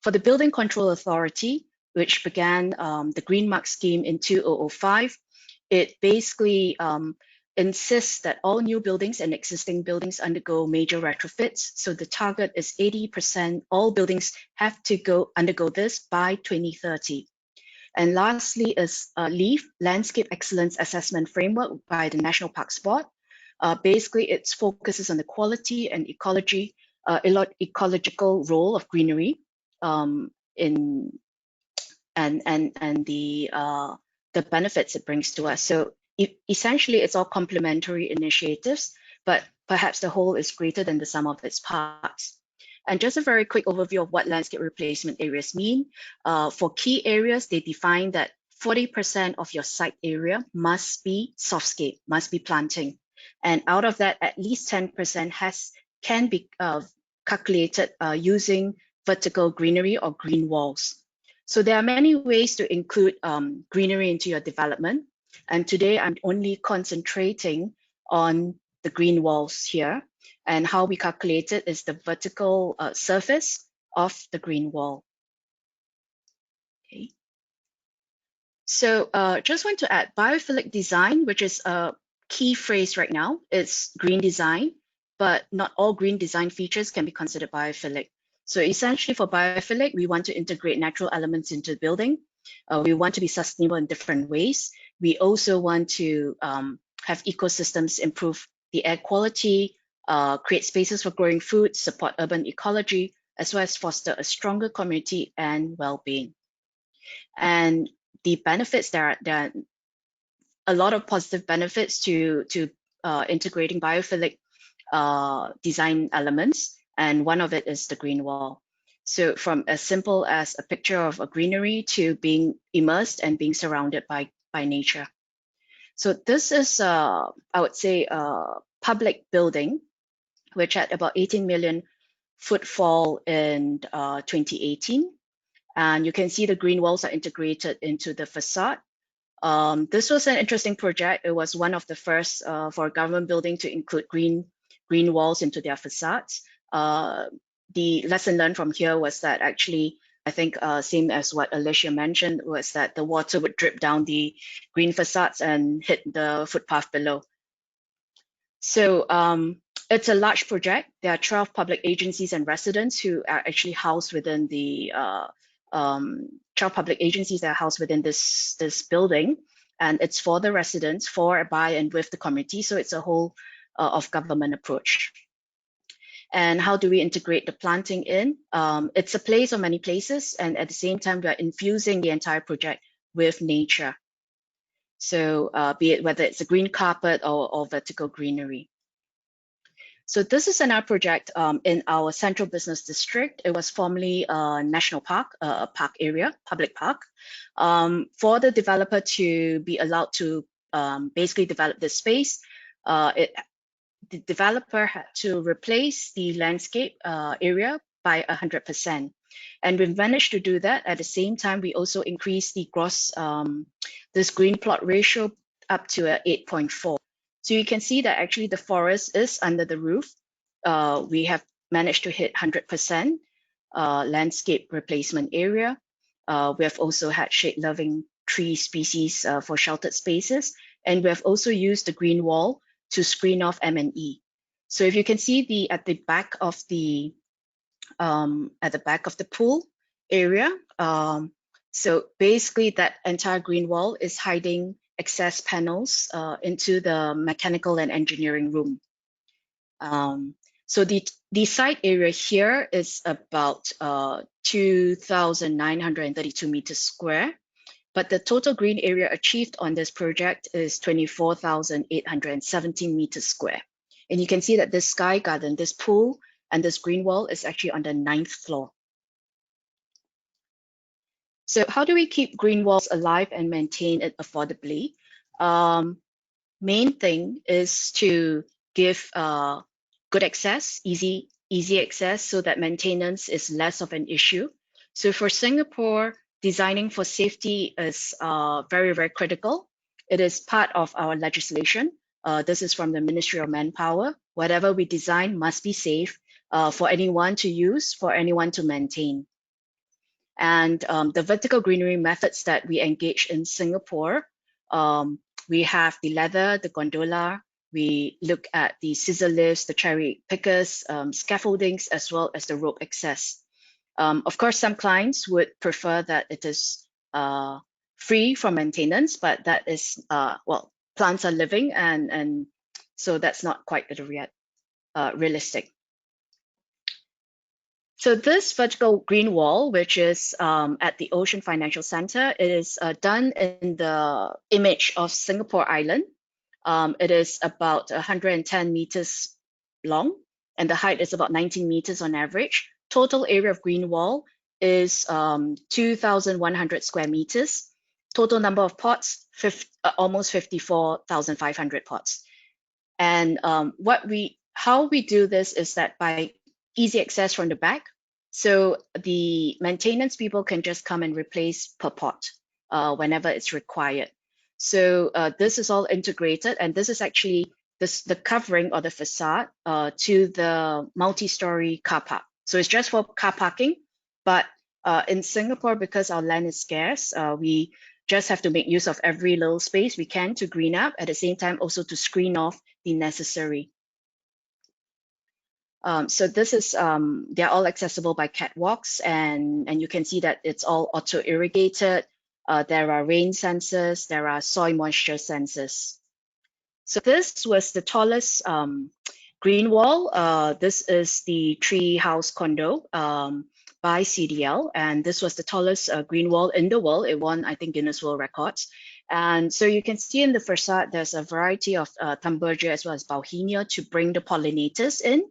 For the Building Control Authority, which began the Green Mark scheme in 2005, it basically insists that all new buildings and existing buildings undergo major retrofits. So the target is 80%. All buildings have to undergo this by 2030. And lastly is LEAF, Landscape Excellence Assessment Framework by the National Parks Board. Basically, it focuses on the quality and ecological role of greenery and the benefits it brings to us. So essentially, it's all complementary initiatives, but perhaps the whole is greater than the sum of its parts. And just a very quick overview of what landscape replacement areas mean. For key areas, they define that 40% of your site area must be softscape, must be planting. And out of that, at least 10% can be calculated using vertical greenery or green walls. So there are many ways to include greenery into your development. And today I'm only concentrating on the green walls here. And how we calculate it is the vertical surface of the green wall. Okay. So just want to add biophilic design, which is a key phrase right now. It's green design, but not all green design features can be considered biophilic. So essentially for biophilic, we want to integrate natural elements into the building. We want to be sustainable in different ways. We also want to have ecosystems improve the air quality, create spaces for growing food, support urban ecology, as well as foster a stronger community and well-being. And the benefits, there are a lot of positive benefits to integrating biophilic design elements, and one of it is the green wall. So from as simple as a picture of a greenery to being immersed and being surrounded by nature. So this is, I would say, a public building, which had about 18 million footfall in 2018. And you can see the green walls are integrated into the facade. This was an interesting project. It was one of the first for a government building to include green walls into their facades. The lesson learned from here was that actually, I think same as what Alicia mentioned, was that the water would drip down the green facades and hit the footpath below. So it's a large project. There are 12 public agencies and residents who are actually housed within the 12 public agencies that are housed within this building, and it's for the residents, for, by, and with the community. So it's a whole of government approach. And how do we integrate the planting in? It's a place of many places, and at the same time, we are infusing the entire project with nature. So be it whether it's a green carpet or vertical greenery. So this is another project in our central business district. It was formerly a national park, a park area, public park, for the developer to be allowed to basically develop this space. The developer had to replace the landscape area by 100%. And we've managed to do that. At the same time, we also increased the gross, this green plot ratio up to 8.4. So you can see that actually the forest is under the roof. We have managed to hit 100% landscape replacement area. We have also had shade-loving tree species for sheltered spaces. And we have also used the green wall to screen off M&E. So if you can see at the back of the pool area, so basically that entire green wall is hiding excess panels into the mechanical and engineering room. So the site area here is about 2,932 meters square, but the total green area achieved on this project is 24,817 meters square. And you can see that this sky garden, this pool, and this green wall is actually on the 9th floor. So how do we keep green walls alive and maintain it affordably? Main thing is to give good access, easy access, so that maintenance is less of an issue. So for Singapore, designing for safety is very, very critical. It is part of our legislation. This is from the Ministry of Manpower. Whatever we design must be safe for anyone to use, for anyone to maintain. And the vertical greenery methods that we engage in Singapore, we have the leather, the gondola, we look at the scissor lifts, the cherry pickers, scaffoldings, as well as the rope access. Of course, some clients would prefer that it is free from maintenance, but that is, well, plants are living, and so that's not quite realistic. So this vertical green wall, which is at the Ocean Financial Center, it is done in the image of Singapore Island. It is about 110 meters long, and the height is about 19 meters on average. Total area of green wall is 2,100 square meters. Total number of pots, almost 54,500 pots. And how we do this is that by easy access from the back. So the maintenance people can just come and replace per pot whenever it's required. So this is all integrated, and this is actually the covering or the facade to the multi-story car park. So it's just for car parking. But in Singapore, because our land is scarce, we just have to make use of every little space we can to green up, at the same time also to screen off the necessary. So this is, they're all accessible by catwalks, and you can see that it's all auto irrigated. There are rain sensors, there are soil moisture sensors. So this was the tallest green wall. This is the tree house condo by CDL, and this was the tallest green wall in the world. It won, I think, Guinness World Records. And so you can see in the facade, there's a variety of Thunbergia as well as Bauhinia to bring the pollinators in.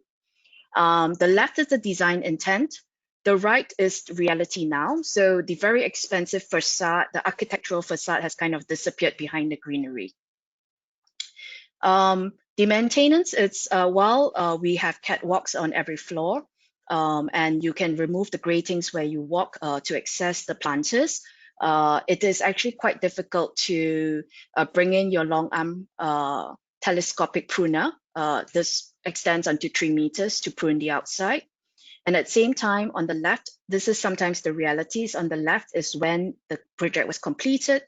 The left is the design intent. The right is reality now. So the very expensive facade, the architectural facade, has kind of disappeared behind the greenery. The maintenance, it's while we have catwalks on every floor, and you can remove the gratings where you walk to access the planters. It is actually quite difficult to bring in your long arm telescopic pruner. This extends onto 3 meters to prune the outside. And at the same time, on the left, this is sometimes the realities. On the left is when the project was completed.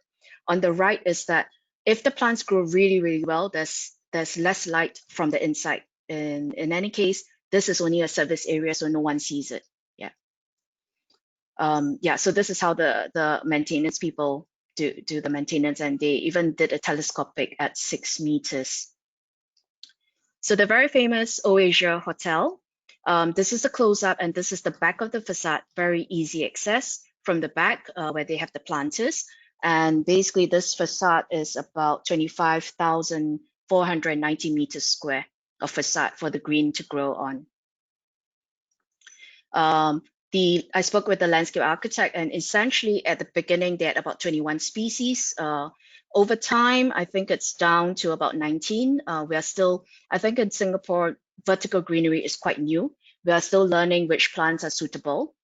On the right is that if the plants grow really, really well, there's less light from the inside. In any case, this is only a service area, so no one sees it. Yeah. Yeah. So this is how the maintenance people do the maintenance, and they even did a telescopic at 6 meters. So the very famous Oasis Hotel. This is the close-up, and this is the back of the facade. Very easy access from the back where they have the planters. And basically, this facade is about 25,490 meters square of facade for the green to grow on. I spoke with the landscape architect, and essentially at the beginning, they had about 21 species. Over time, I think it's down to about 19. We are still, I think in Singapore, vertical greenery is quite new. We are still learning which plants are suitable.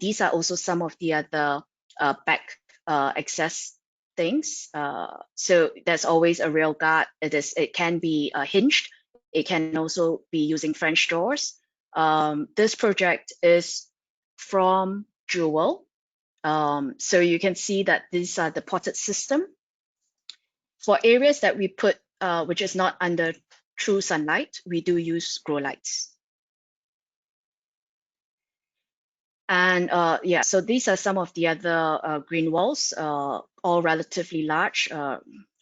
These are also some of the other back access things. So there's always a rail guard. It can be hinged. It can also be using French doors. This project is from Jewel. So you can see that these are the potted system. For areas that we put, which is not under true sunlight, we do use grow lights. And yeah, so these are some of the other green walls, all relatively large.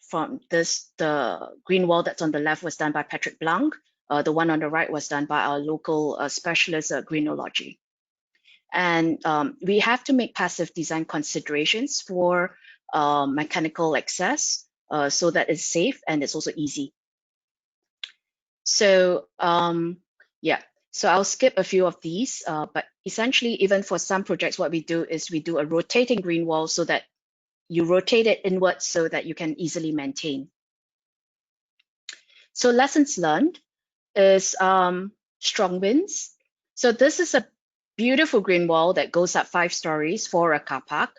From this, the green wall that's on the left was done by Patrick Blanc. The one on the right was done by our local specialist, Greenology. And we have to make passive design considerations for mechanical access so that it's safe and it's also easy. So yeah, so I'll skip a few of these, but essentially, even for some projects, what we do is we do a rotating green wall so that you rotate it inwards so that you can easily maintain. So lessons learned is strong winds. So this is a beautiful green wall that goes up 5 stories for a car park.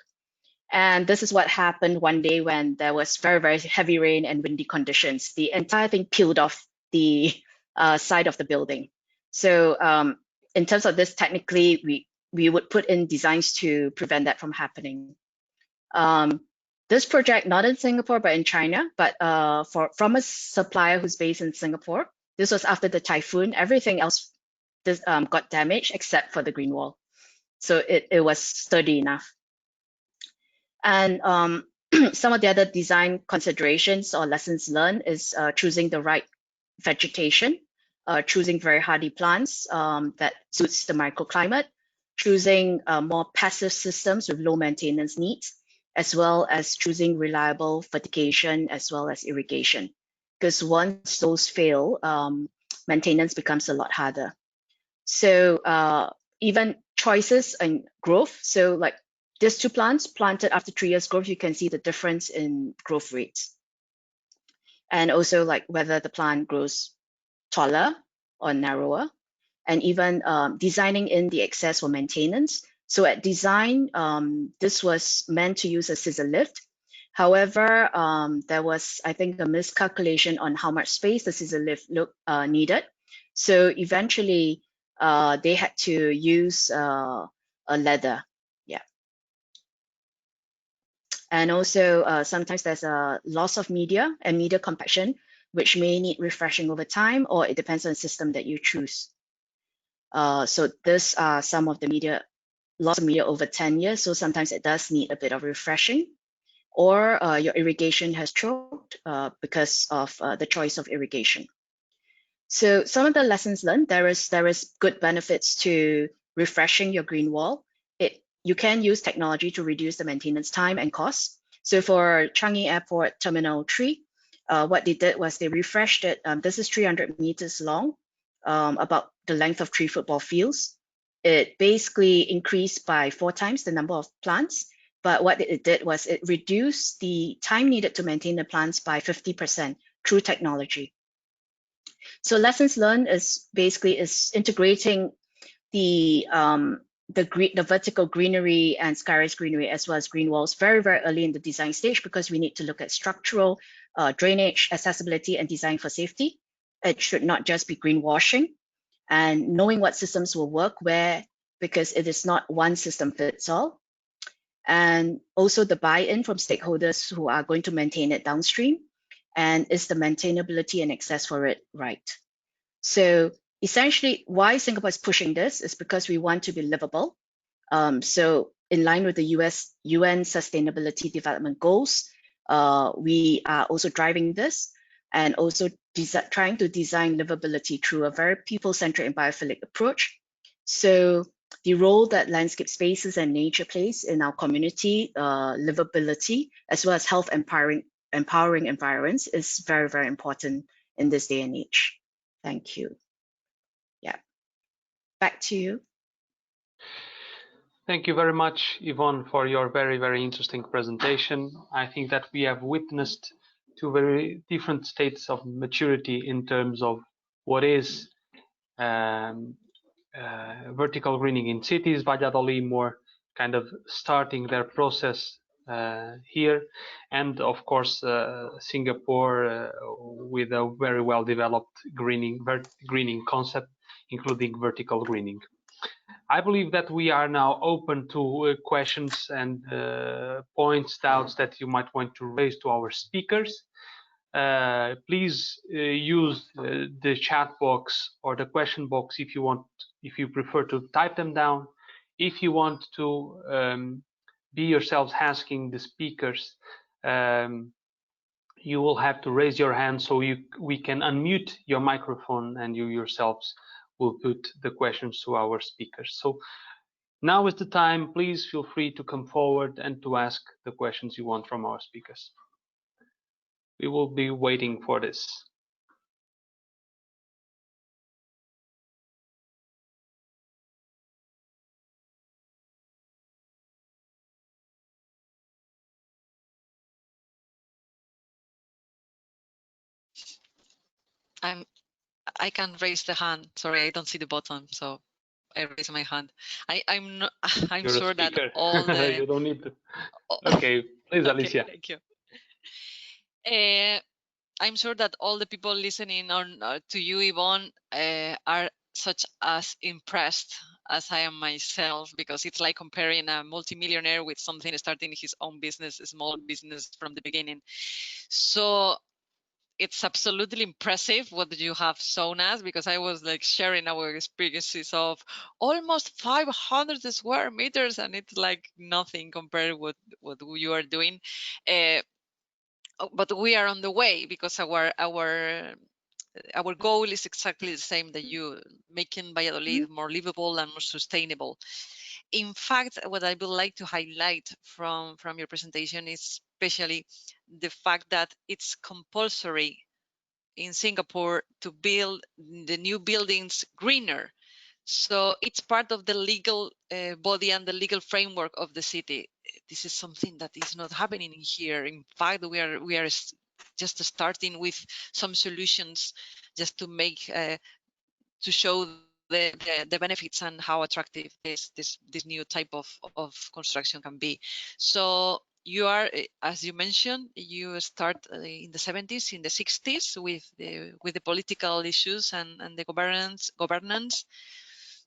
And this is what happened one day when there was very, very heavy rain and windy conditions. The entire thing peeled off the side of the building. So in terms of this, technically, we would put in designs to prevent that from happening. This project, not in Singapore, but in China, but from a supplier who's based in Singapore. This was after the typhoon. Everything else got damaged except for the green wall. So it was sturdy enough. And some of the other design considerations or lessons learned is choosing the right vegetation, choosing very hardy plants that suits the microclimate, choosing more passive systems with low maintenance needs, as well as choosing reliable fertigation as well as irrigation. Because once those fail, maintenance becomes a lot harder. So even choices and growth. So like these 2 plants planted after 3 years growth, you can see the difference in growth rates. And also like whether the plant grows taller or narrower, and even designing in the access for maintenance. So at design, this was meant to use a scissor lift. However, there was, I think, a miscalculation on how much space the scissor lift needed. So eventually, they had to use a leather. Yeah. And also sometimes there's a loss of media and media compaction, which may need refreshing over time, or it depends on the system that you choose. So this are some of the media, loss of media over 10 years. So sometimes it does need a bit of refreshing, or your irrigation has choked because of the choice of irrigation. So some of the lessons learned, there is good benefits to refreshing your green wall. You can use technology to reduce the maintenance time and cost. So for Changi Airport Terminal 3, what they did was they refreshed it. This is 300 meters long, about the length of 3 football fields. It basically increased by 4 times the number of plants. But what it did was it reduced the time needed to maintain the plants by 50% through technology. So lessons learned is basically integrating the vertical greenery and sky-raised greenery as well as green walls very, very early in the design stage, because we need to look at structural, drainage, accessibility, and design for safety. It should not just be greenwashing, and knowing what systems will work where, because it is not one system fits all. And also the buy-in from stakeholders who are going to maintain it downstream, and is the maintainability and access for it right. So essentially why Singapore is pushing this is because we want to be livable. So in line with the UN Sustainability Development Goals, we are also driving this, and also trying to design livability through a very people-centered and biophilic approach. So the role that landscape spaces and nature plays in our community, livability, as well as health empowering environments is very, very important in this day and age. Thank you. Yeah, back to you. Thank you very much, Yvonne, for your very, very interesting presentation. I think that we have witnessed 2 very different states of maturity in terms of what is vertical greening in cities. Valladolid more kind of starting their process here, and of course Singapore with a very well developed greening concept, including vertical greening. I believe that we are now open to questions and points, doubts that you might want to raise to our speakers. Please use the chat box or the question box if you prefer to type them down. If you want to be yourselves asking the speakers, you will have to raise your hand so we can unmute your microphone, and you yourselves will put the questions to our speakers. So now is the time. Please feel free to come forward and to ask the questions you want from our speakers. We will be waiting for this. I can raise the hand. Sorry, I don't see the button, so I raise my hand. I'm not, I'm You're sure that all the you don't need to. Okay, please, okay, Alicia. thank you. I'm sure that all the people listening on to you, Yvonne, are such as impressed as I am myself, because it's like comparing a multimillionaire with something starting his own business, a small business from the beginning. So it's absolutely impressive what you have shown us, because I was like sharing our experiences of almost 500 square meters, and it's like nothing compared with what you are doing. But we are on the way, because our goal is exactly the same that you, making Valladolid more livable and more sustainable. In fact, what I would like to highlight from your presentation is especially the fact that it's compulsory in Singapore to build the new buildings greener. So it's part of the legal body and the legal framework of the city. This is something that is not happening here. In fact, we are just starting with some solutions just to make to show the benefits and how attractive this new type of construction can be. So you are, as you mentioned, you start in the 70s, in the 60s with the political issues and the governance.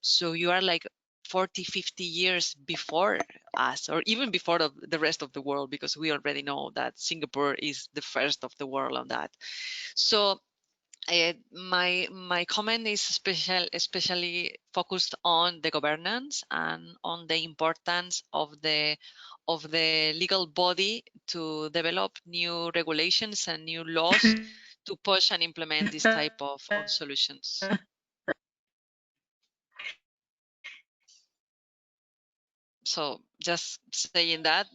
So you are like 40, 50 years before us, or even before the rest of the world, because we already know that Singapore is the first of the world on that. So my comment is especially focused on the governance and on the importance of the legal body to develop new regulations and new laws to push and implement this type of solutions. So just saying that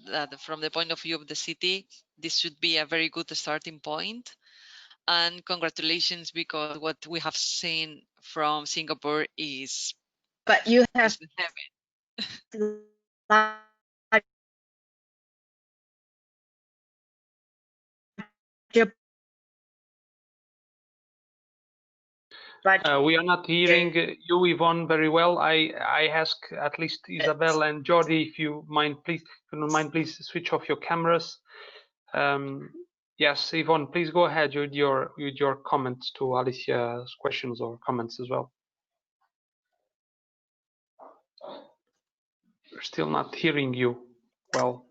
from the point of view of the city, this should be a very good starting point. And congratulations, because what we have seen from Singapore is. But you have we are not hearing you, Yvonne, very well. I ask at least Isabel and Jordi, if you don't mind, please switch off your cameras. Yes, Yvonne, please go ahead with your comments to Alicia's questions or comments as well. We're still not hearing you well.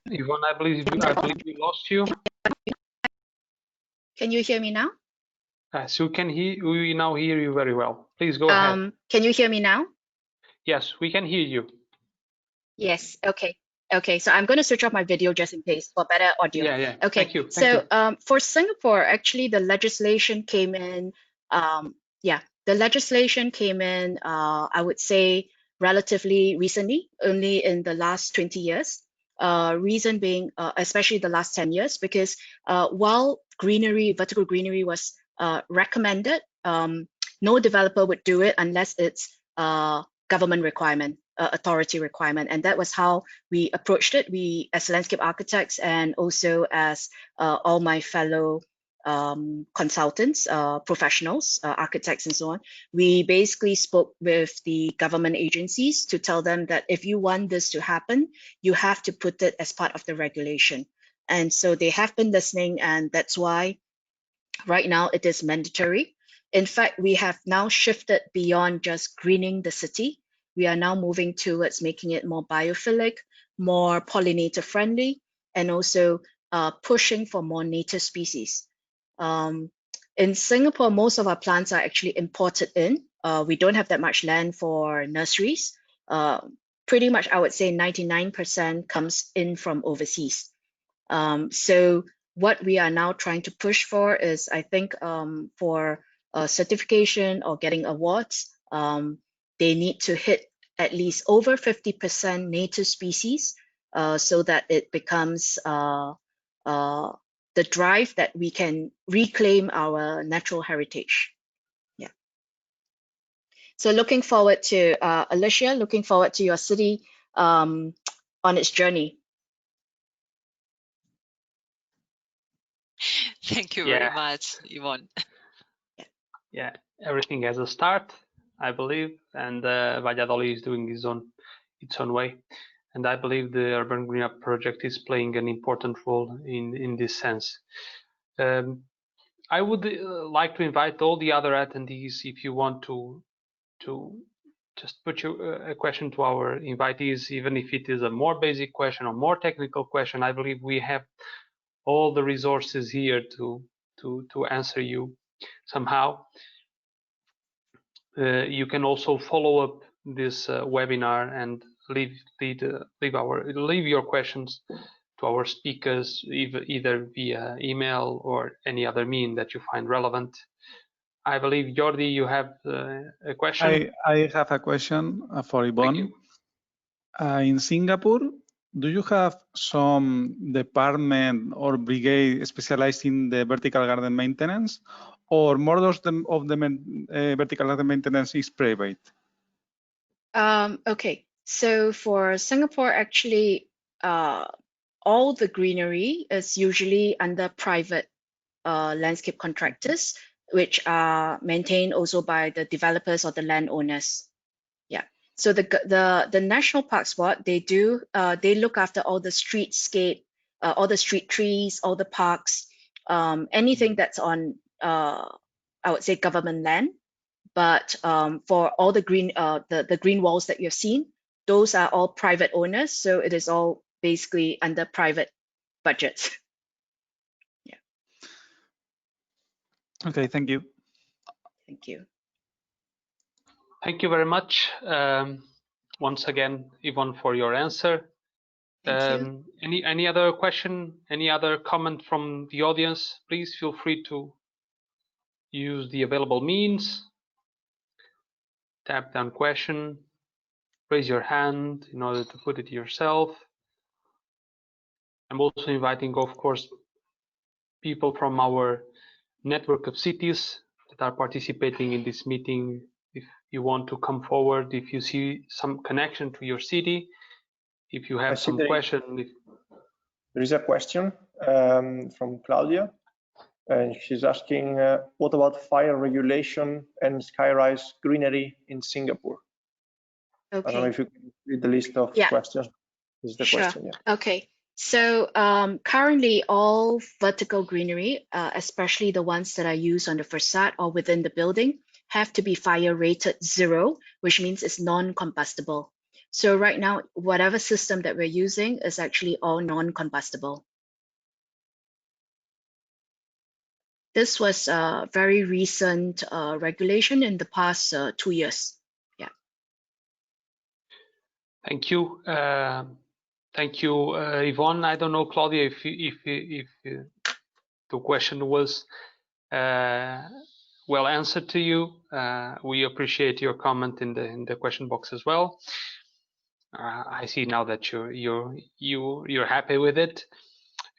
Yvonne, I believe we lost you. Can you hear me now? So we now hear you very well. Please go ahead. Can you hear me now? Yes, we can hear you. Yes. Okay. Okay. So I'm going to switch off my video just in case for better audio. Yeah. Okay. Thank you. So for Singapore, actually, the legislation came in. The legislation came in. I would say relatively recently, only in the last 20 years. Reason being, especially the last 10 years, because while vertical greenery was recommended, no developer would do it unless it's government requirement, authority requirement. And that was how we approached it. We, as landscape architects, and also as all my fellow consultants, professionals, architects and so on, we basically spoke with the government agencies to tell them that if you want this to happen, you have to put it as part of the regulation. And so they have been listening, and that's why right now it is mandatory. In fact, we have now shifted beyond just greening the city. We are now moving towards making it more biophilic, more pollinator friendly, and also pushing for more native species. In Singapore, most of our plants are actually imported in. We don't have that much land for nurseries. Pretty much, I would say 99% comes in from overseas. So what we are now trying to push for is, I think, for certification or getting awards, they need to hit at least over 50% native species, so that it becomes the drive that we can reclaim our natural heritage. Yeah. So looking forward to Alicia, looking forward to your city on its journey. Thank you very much, Yvonne. Yeah, everything has a start, I believe, and Valladolid is doing its own way. And I believe the Urban GreenUP project is playing an important role in this sense. I would like to invite all the other attendees, if you want to just put a question to our invitees, even if it is a more basic question or more technical question. I believe we have all the resources here to answer you somehow. You can also follow up this webinar and leave your questions to our speakers, either via email or any other mean that you find relevant. I believe, Jordi, you have a question. I have a question for Yvonne. In Singapore, do you have some department or brigade specialized in the vertical garden maintenance, or more of the vertical garden maintenance is private? Okay, so for Singapore, actually, all the greenery is usually under private landscape contractors, which are maintained also by the developers or the landowners. Yeah, So the National Parks Board, they look after all the streetscape, all the street trees, all the parks, anything that's on I would say government land. But for all the green walls that you've seen, those are all private owners, so it is all basically under private budgets. Yeah. Okay, thank you. Thank you. Thank you very much. Once again, Yvonne, for your answer. Any other question, any other comment from the audience? Please feel free to use the available means. Tap down question, raise your hand in order to put it yourself. I'm also inviting, of course, people from our network of cities that are participating in this meeting. If you want to come forward, if you see some connection to your city, if you have some question. There is a question from Claudia, and she's asking, what about fire regulation and skyrise greenery in Singapore? Okay. I don't know if you can read the list of questions. This is the question, yeah. Okay. So currently all vertical greenery, especially the ones that are used on the facade or within the building, have to be fire rated 0, which means it's non-combustible. So right now, whatever system that we're using is actually all non-combustible. This was a very recent regulation in the past 2 years. Yeah. Thank you. Thank you, Yvonne. I don't know, Claudia, if the question was well answered to you. We appreciate your comment in the question box as well. I see now that you're happy with it.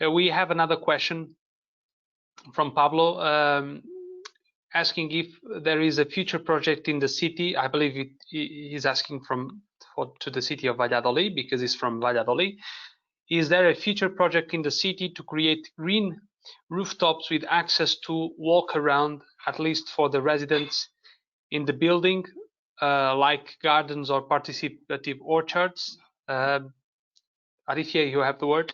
We have another question from Pablo, asking if there is a future project in the city. I believe he's asking to the city of Valladolid, because he's from Valladolid. Is there a future project in the city to create green rooftops with access to walk around, at least for the residents in the building, like gardens or participative orchards? Alicia, you have the word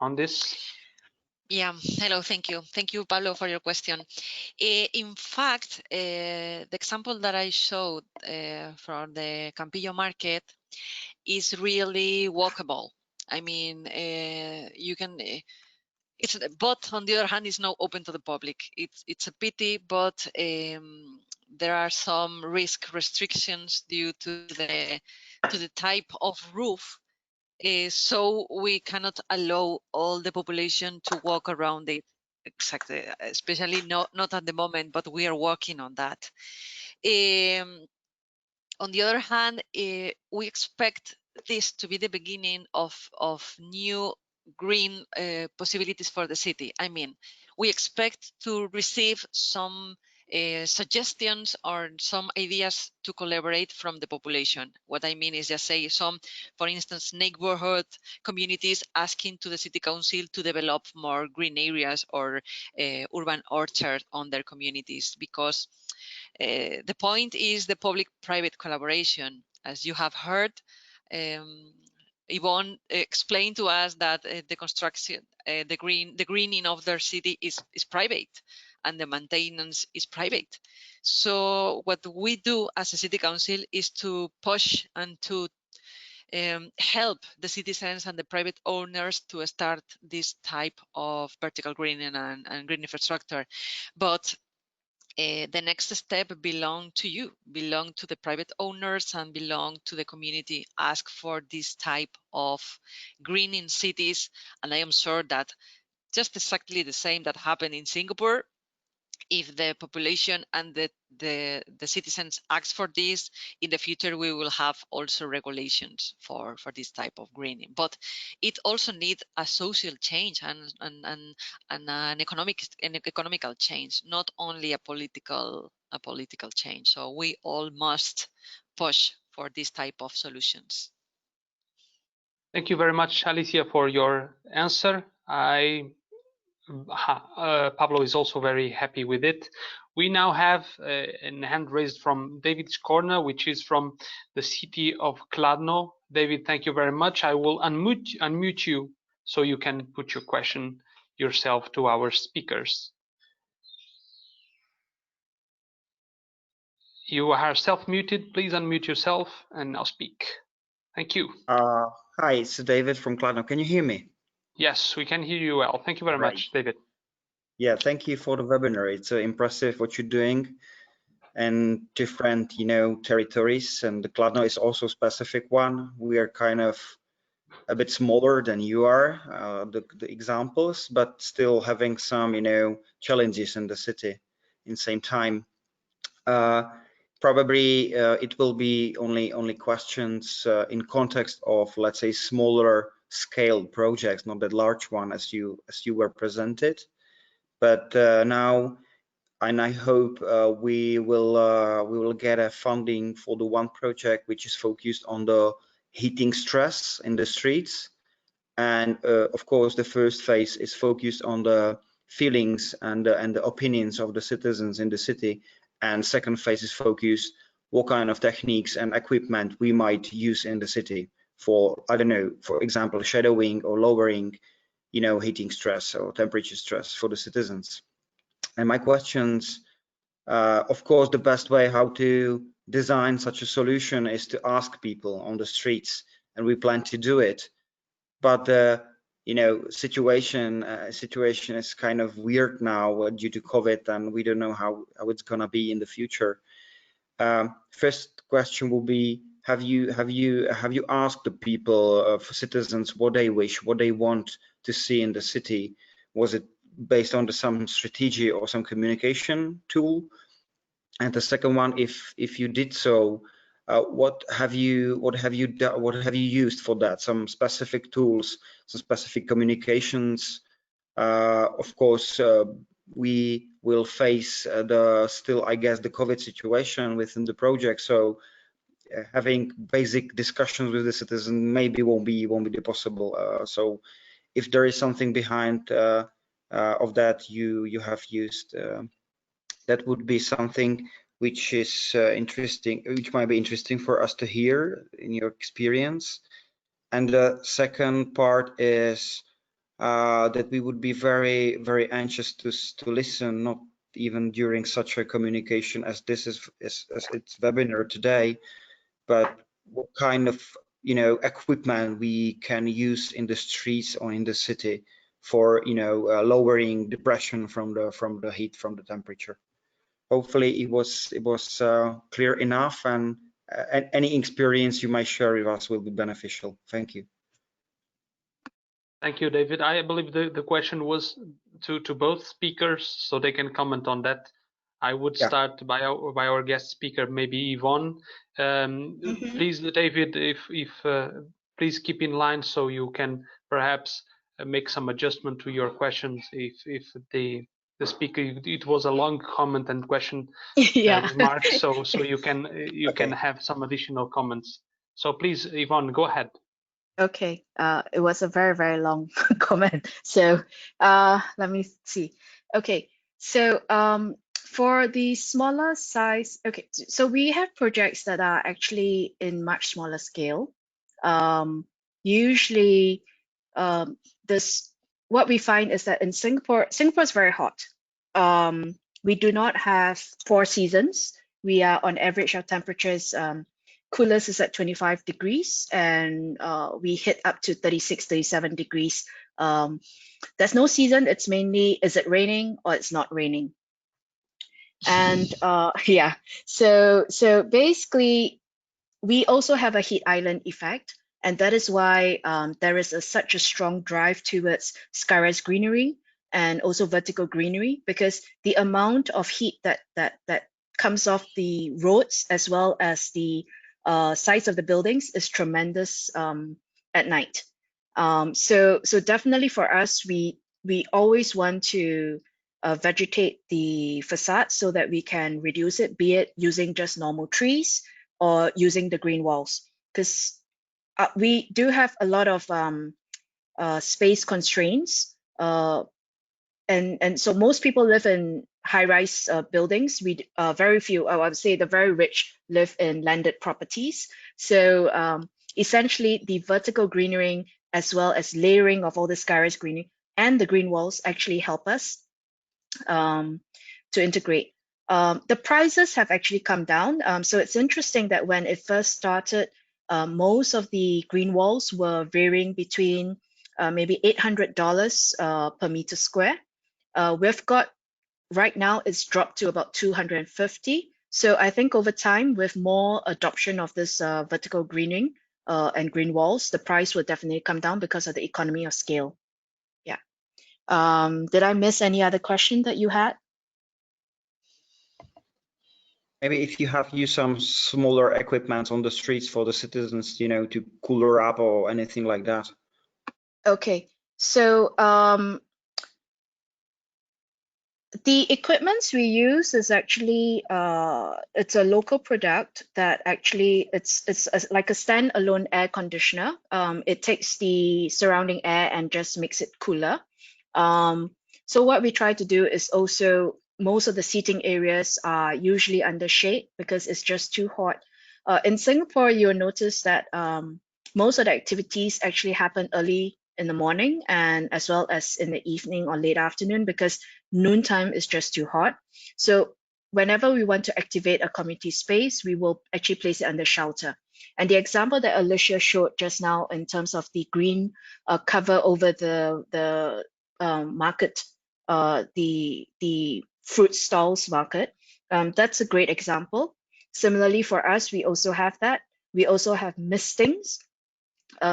on this. Yeah, hello, thank you. Thank you, Pablo, for your question. In fact, the example that I showed from the Campillo market is really walkable. I mean, you can, but on the other hand, it's not open to the public. It's a pity, but there are some risk restrictions due to the type of roof. So we cannot allow all the population to walk around it, exactly, especially not at the moment, but we are working on that. On the other hand, we expect this to be the beginning of new green possibilities for the city. I mean, we expect to receive some suggestions or some ideas to collaborate from the population. What I mean is just say some, for instance, neighborhood communities asking to the city council to develop more green areas or urban orchards on their communities, because the point is the public-private collaboration. As you have heard, Yvonne explained to us that the construction, the greening of their city is private, and the maintenance is private. So what we do as a city council is to push and to help the citizens and the private owners to start this type of vertical greening and green infrastructure. But the next step belong to you, belong to the private owners, and belong to the community. Ask for this type of greening cities, and I am sure that just exactly the same that happened in Singapore, if the population and the citizens ask for this, in the future we will have also regulations for this type of greening. But it also needs a social change and an economical change, not only a political change. So we all must push for this type of solutions. Thank you very much, Alicia, for your answer. Pablo is also very happy with it. We now have a hand raised from David's corner, which is from the city of Kladno. David, thank you very much. I will unmute you so you can put your question yourself to our speakers. You are self-muted. Please unmute yourself and now speak. Thank you. Hi, it's David from Kladno. Can you hear me? Yes, we can hear you well. Thank you very much, David. Yeah, thank you for the webinar. It's impressive what you're doing, and different, territories. And the Kladno is also a specific one. We are kind of a bit smaller than you are, the examples, but still having some, challenges in the city in same time. Probably it will be only questions in context of, let's say, smaller scale projects, not that large one as you were presented. But now, and I hope we will get a funding for the one project which is focused on the heating stress in the streets, and of course the first phase is focused on the feelings and the opinions of the citizens in the city, and second phase is focused what kind of techniques and equipment we might use in the city for, I don't know, for example, shadowing or lowering, heating stress or temperature stress for the citizens. And my questions, of course, the best way how to design such a solution is to ask people on the streets, and we plan to do it. But the situation is kind of weird now due to COVID, and we don't know how it's gonna be in the future. First question will be: have you asked the people, citizens, what they wish, what they want to see in the city? Was it based on some strategy or some communication tool? And the second one, if you did so, what have you used for that? Some specific tools, some specific communications. Of course, we will face still, I guess, the COVID situation within the project. So having basic discussions with the citizen maybe won't be possible. So if there is something behind of that you have used, that would be something which is interesting, which might be interesting for us to hear in your experience. And the second part is that we would be very, very anxious to listen, not even during such a communication as this is, as its webinar today, but what kind of equipment we can use in the streets or in the city for lowering depression from the heat, from the temperature. Hopefully it was clear enough, and any experience you might share with us will be beneficial. Thank you. Thank you, David. I believe the question was to both speakers, so they can comment on that. I would start by our guest speaker, maybe Yvonne. Please, David, if please keep in line so you can perhaps make some adjustment to your questions if the speaker, it was a long comment and question remark, so you can have some additional comments. So please, Yvonne, go ahead. Okay, it was a very, very long comment. So let me see. Okay, so for the smaller size, okay, so we have projects that are actually in much smaller scale. Usually, what we find is that in Singapore is very hot. We do not have 4 seasons. We are on average, our temperatures, coolest is at 25 degrees, and we hit up to 36, 37 degrees. There's no season. It's mainly, is it raining or it's not raining? And yeah, so basically, we also have a heat island effect, and that is why there is such a strong drive towards skyrise greenery and also vertical greenery, because the amount of heat that comes off the roads as well as the size of the buildings is tremendous at night. So definitely for us, we always want to vegetate the facade so that we can reduce it, be it using just normal trees or using the green walls, because we do have a lot of space constraints, and so most people live in high-rise buildings. Very few, I would say the very rich live in landed properties. So essentially the vertical greenering as well as layering of all the sky-rise greening and the green walls actually help us to integrate. The prices have actually come down. So it's interesting that when it first started, most of the green walls were varying between maybe $800 per meter square. We've got right now it's dropped to about 250. So I think over time, with more adoption of this vertical greening and green walls, the price will definitely come down because of the economy of scale. Yeah. Did I miss any other question that you had? Maybe if you have used some smaller equipment on the streets for the citizens, you know, to cooler up or anything like that. Okay, so the equipments we use is actually it's a local product that actually it's like a standalone air conditioner. It takes the surrounding air and just makes it cooler. So what we try to do is also most of the seating areas are usually under shade because it's just too hot. In Singapore, you'll notice that most of the activities actually happen early in the morning and as well as in the evening or late afternoon because noontime is just too hot. So whenever we want to activate a community space, we will actually place it under shelter. And the example that Alicia showed just now in terms of the green cover over the market, the fruit stalls market, that's a great example. Similarly for us, we also have that. We also have mistings,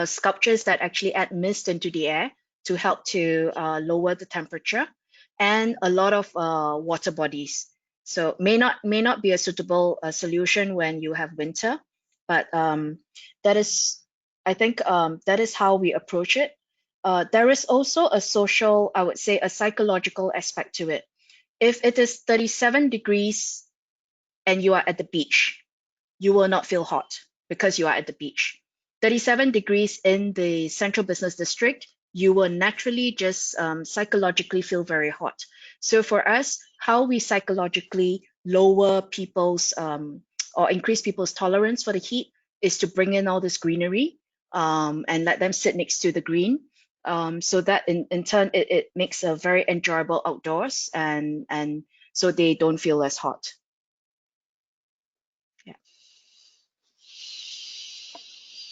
sculptures that actually add mist into the air to help to lower the temperature, and a lot of water bodies. So may not be a suitable solution when you have winter, but that is, I think that is how we approach it. There is also a social, I would say, a psychological aspect to it. If it is 37 degrees and you are at the beach, you will not feel hot because you are at the beach. 37 degrees in the central business district, you will naturally just psychologically feel very hot. So for us, how we psychologically lower people's or increase people's tolerance for the heat is to bring in all this greenery and let them sit next to the green. So that in turn, it makes a very enjoyable outdoors and so they don't feel as hot.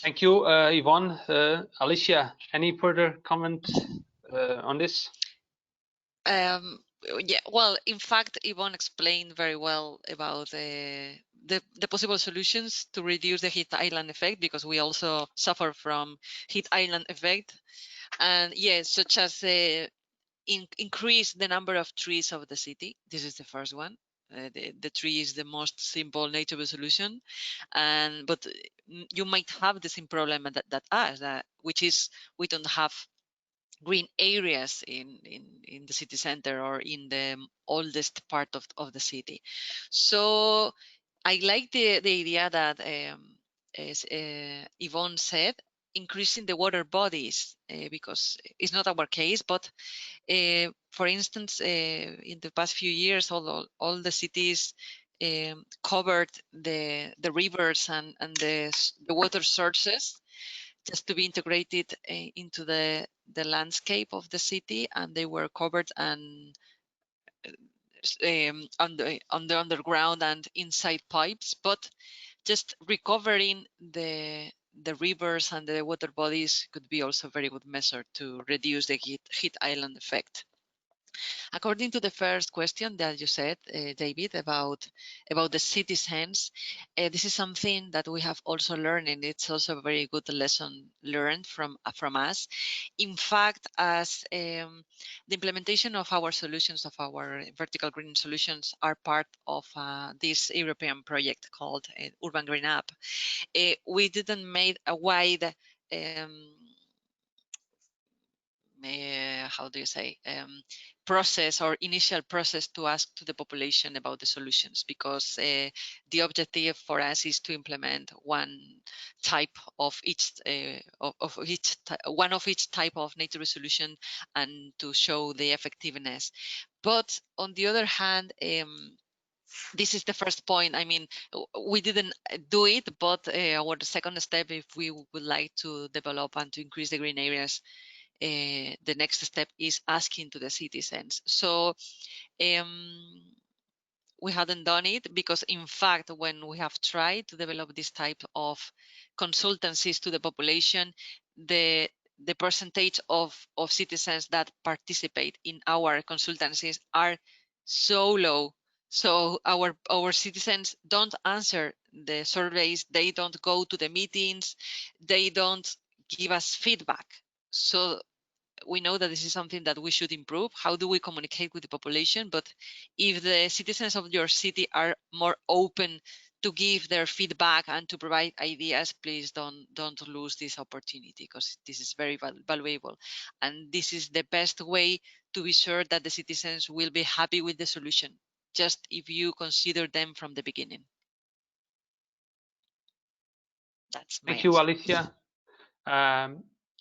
Thank you, Yvonne. Alicia, any further comment on this? Yeah, well, in fact, Yvonne explained very well about the possible solutions to reduce the heat island effect, because we also suffer from heat island effect. And yes, such as increase the number of trees of the city. This is the first one. The tree is the most simple nature solution, but you might have the same problem that us, which is we don't have green areas in the city center or in the oldest part of the city. So I like the idea that, as Yvonne said, increasing the water bodies, because it's not our case, but for instance, in the past few years, all the cities covered the rivers and the water sources just to be integrated into the landscape of the city, and they were covered and on the underground and inside pipes. But just recovering the rivers and the water bodies could be also a very good measure to reduce the heat island effect. According to the first question that you said, David, about the citizens, this is something that we have also learned, and it's also a very good lesson learned from us. In fact, as the implementation of our solutions, of our vertical green solutions, are part of this European project called Urban GreenUP, we didn't make a wide how do you say, process or initial process to ask to the population about the solutions, because the objective for us is to implement one type of each one of each type of nature solution and to show the effectiveness. But on the other hand, this is the first point. I mean, we didn't do it, but our second step, if we would like to develop and to increase the green areas, the next step is asking to the citizens. So we hadn't done it because, in fact, when we have tried to develop this type of consultancies to the population, the percentage of citizens that participate in our consultancies are so low. So our citizens don't answer the surveys, they don't go to the meetings, they don't give us feedback. So we know that this is something that we should improve. How do we communicate with the population? But if the citizens of your city are more open to give their feedback and to provide ideas, please don't lose this opportunity, because this is very valuable. And this is the best way to be sure that the citizens will be happy with the solution, just if you consider them from the beginning. That's my Thank you, answer. Alicia.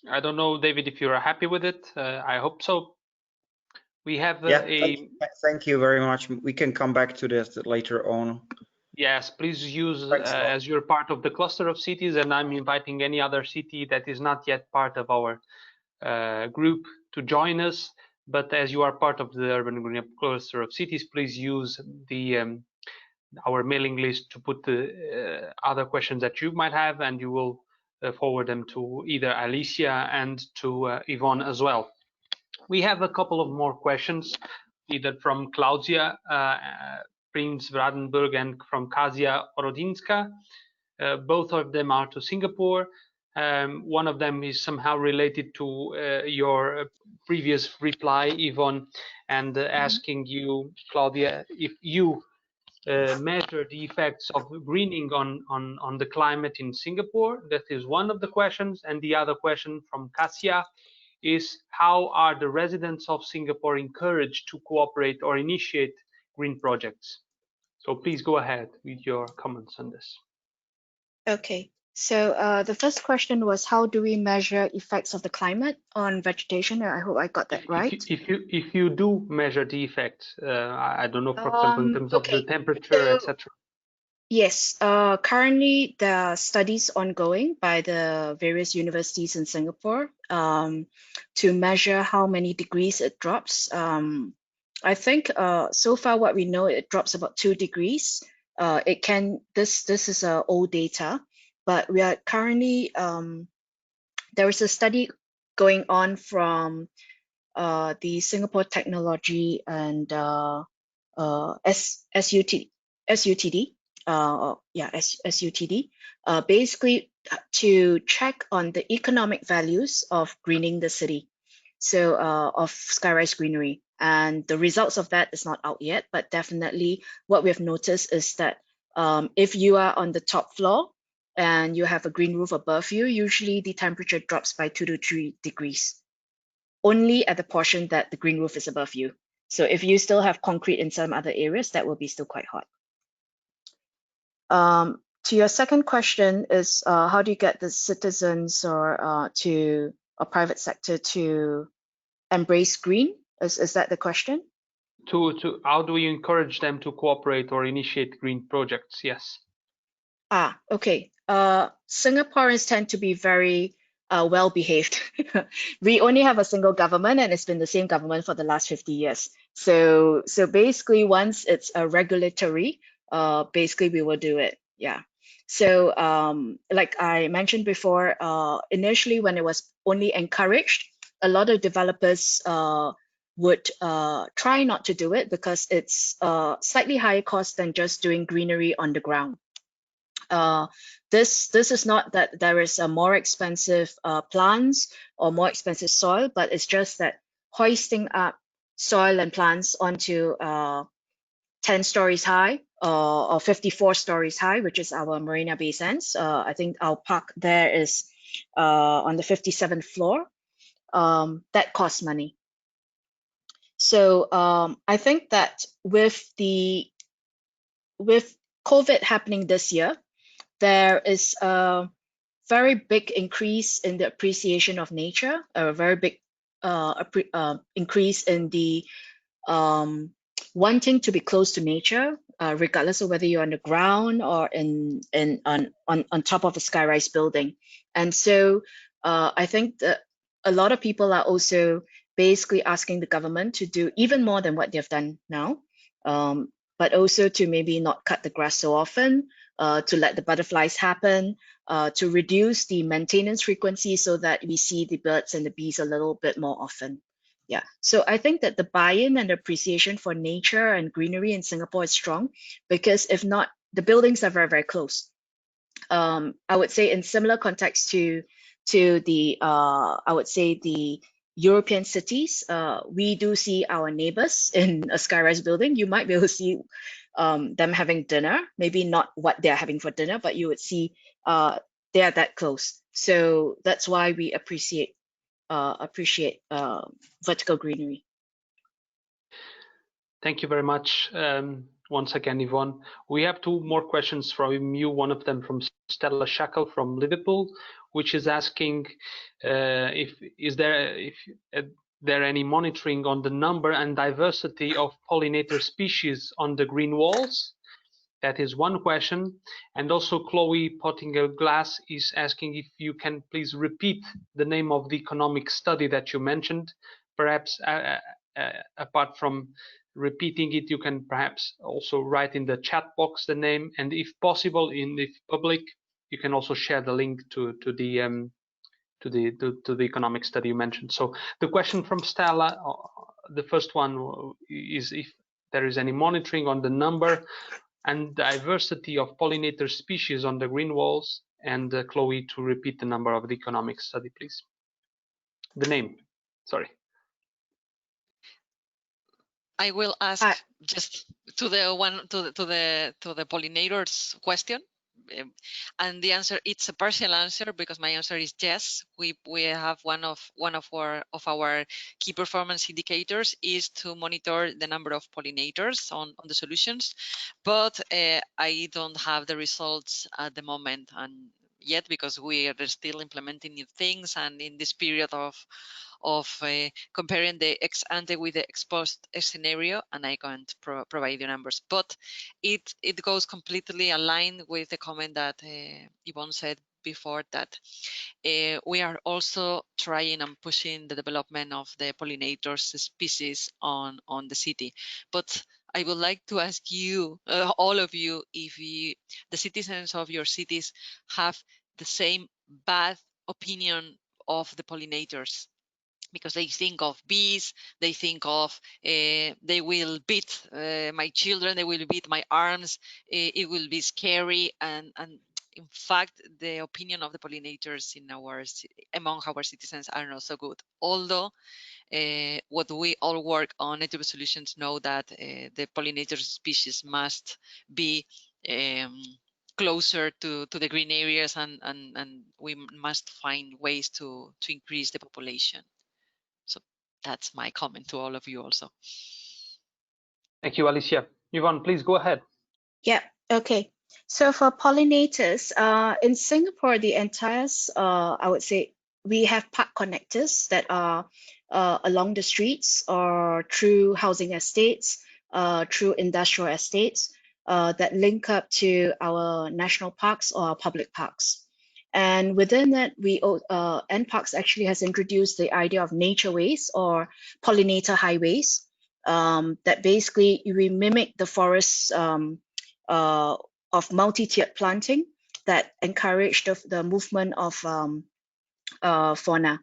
I don't know, David, if you're happy with it. I hope so. We have thank you very much. We can come back to this later on. Yes, please use as you're part of the cluster of cities, and I'm inviting any other city that is not yet part of our group to join us. But as you are part of the Urban GreenUP cluster of cities, please use the our mailing list to put the other questions that you might have, and you will forward them to either Alicia and to Yvonne as well. We have a couple of more questions, either from Claudia Prince Vradenburg and from Kasia Orodinska. Both of them are to Singapore. One of them is somehow related to your previous reply, Yvonne, and asking you, Claudia, if you measure the effects of greening on the climate in Singapore. That is one of the questions. And the other question from Kasia is, how are the residents of Singapore encouraged to cooperate or initiate green projects? So please go ahead with your comments on this. Okay, so the first question was, how do we measure effects of the climate on vegetation? I hope I got that right. If you do measure the effects, I don't know, for example, in terms of the temperature, so, etc. Yes, currently there are studies ongoing by the various universities in Singapore to measure how many degrees it drops. I think so far what we know, it drops about 2 degrees. This is old data, but we are currently there is a study going on from the Singapore Technology and SUTD. SUTD, basically to check on the economic values of greening the city, so of skyrise greenery. And the results of that is not out yet, but definitely what we have noticed is that if you are on the top floor and you have a green roof above you, usually the temperature drops by 2 to 3 degrees, only at the portion that the green roof is above you. So if you still have concrete in some other areas, that will be still quite hot. To your second question is, how do you get the citizens or private sector to embrace green? Is that the question? How do we encourage them to cooperate or initiate green projects? Yes. Okay. Singaporeans tend to be very well behaved. We only have a single government, and it's been the same government for the last 50 years. So basically, once it's a regulatory, basically we will do it. Yeah. So like I mentioned before, initially when it was only encouraged, a lot of developers would try not to do it because it's slightly higher cost than just doing greenery on the ground. This is not that there is a more expensive plants or more expensive soil, but it's just that hoisting up soil and plants onto 10 stories high or 54 stories high, which is our Marina Bay Sands. I think our park there is on the 57th floor. that costs money. So I think that with COVID happening this year, there is a very big increase in the appreciation of nature, a very big increase in the wanting to be close to nature, regardless of whether you're on the ground or on top of a skyrise building. And so I think that a lot of people are also basically asking the government to do even more than what they've done now, but also to maybe not cut the grass so often, to let the butterflies happen, to reduce the maintenance frequency so that we see the birds and the bees a little bit more often. Yeah, so I think that the buy-in and appreciation for nature and greenery in Singapore is strong, because if not, the buildings are very, very close. I would say in similar context to the, I would say the European cities, we do see our neighbors in a skyrise building. You might be able to see them having dinner, maybe not what they're having for dinner, but you would see they are that close. So that's why we appreciate vertical greenery. Thank you very much once again, Yvonne. We have two more questions from you, one of them from Stella Shackle from Liverpool, which is asking if there any monitoring on the number and diversity of pollinator species on the green walls. That is one question. And also Chloe Pottinger-Glass is asking if you can please repeat the name of the economic study that you mentioned. Perhaps apart from repeating it, you can perhaps also write in the chat box the name, and if possible, if public, you can also share the link to the economic study you mentioned. So the question from Stella, the first one is if there is any monitoring on the number and diversity of pollinator species on the green walls, and Chloe to repeat the number of the economic study, please. The name, sorry. I will ask just to the pollinators question, and the answer, it's a partial answer because my answer is yes. We have one of our key performance indicators is to monitor the number of pollinators on the solutions, but I don't have the results at the moment and yet, because we are still implementing new things, and in this period of comparing the ex ante with the ex post scenario, and I can't provide you numbers, but it goes completely aligned with the comment that Yvonne said before, that we are also trying and pushing the development of the pollinators species on the city. But I would like to ask you, all of you, if the citizens of your cities have the same bad opinion of the pollinators, because they think of bees, they think of they will beat my children, they will beat my arms, it will be scary, and in fact the opinion of the pollinators among our citizens are not so good. Although what we all work on native solutions know that the pollinator species must be closer to the green areas, and we must find ways to increase the population. So that's my comment to all of you also. Thank you, Alicia. Yvonne, please go ahead. Yeah, okay. So for pollinators, in Singapore, the entire, I would say, we have park connectors that are along the streets or through housing estates, through industrial estates that link up to our national parks or our public parks. And within that, NParks actually has introduced the idea of nature ways or pollinator highways that basically we mimic the forests of multi-tiered planting that encourage the movement of fauna.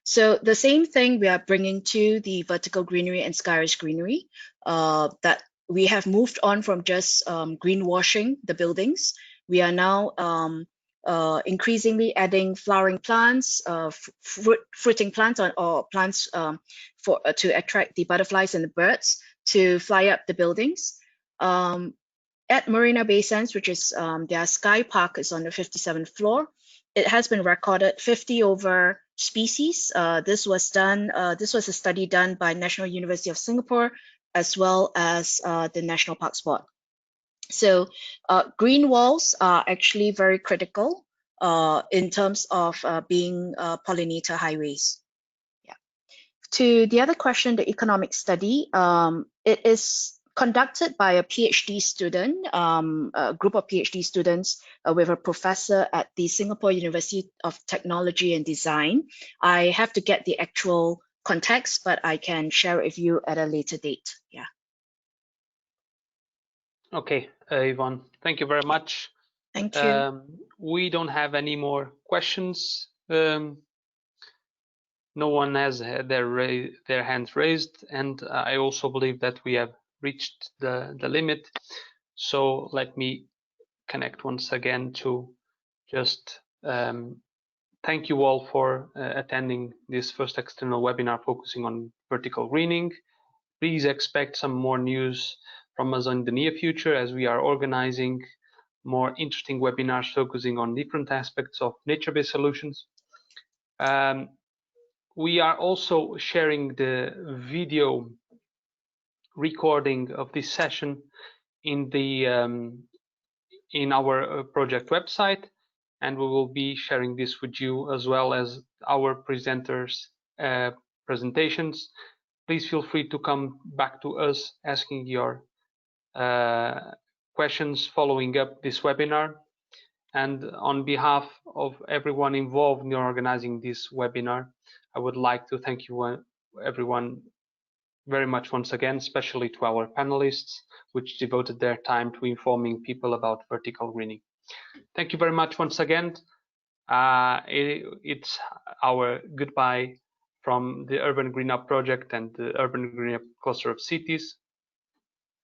So the same thing we are bringing to the vertical greenery and skyrise greenery, that we have moved on from just greenwashing the buildings. We are now increasingly adding flowering plants, fruiting plants, or plants to attract the butterflies and the birds to fly up the buildings. At Marina Bay Sands, which is their Sky Park, is on the 57th floor. It has been recorded 50 over species. This was a study done by National University of Singapore as well as the National Parks Board. So green walls are actually very critical in terms of being pollinator highways. Yeah. To the other question, the economic study, it is conducted by a PhD student, a group of PhD students with a professor at the Singapore University of Technology and Design. I have to get the actual context, but I can share it with you at a later date. Yeah. Okay, Yvonne, thank you very much. Thank you. We don't have any more questions. No one has had their hands raised, and I also believe that we have reached the limit. So let me connect once again to just thank you all for attending this first external webinar focusing on vertical greening. Please expect some more news from us in the near future as we are organizing more interesting webinars focusing on different aspects of nature-based solutions. We are also sharing the video recording of this session in the in our project website, and we will be sharing this with you as well as our presenters' presentations. Please feel free to come back to us asking your questions following up this webinar. And on behalf of everyone involved in organizing this webinar, I would like to thank you everyone very much once again, especially to our panelists, which devoted their time to informing people about vertical greening. Thank you very much once again. It's our goodbye from the Urban GreenUP Project and the Urban GreenUP Cluster of Cities.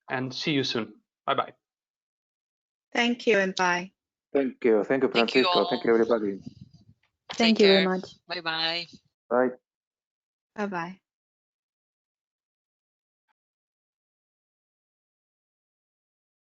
And see you soon. Bye-bye. Thank you and bye. Thank you, Francisco. Thank you, everybody. Thank you very much. Bye-bye. Bye. Bye-bye.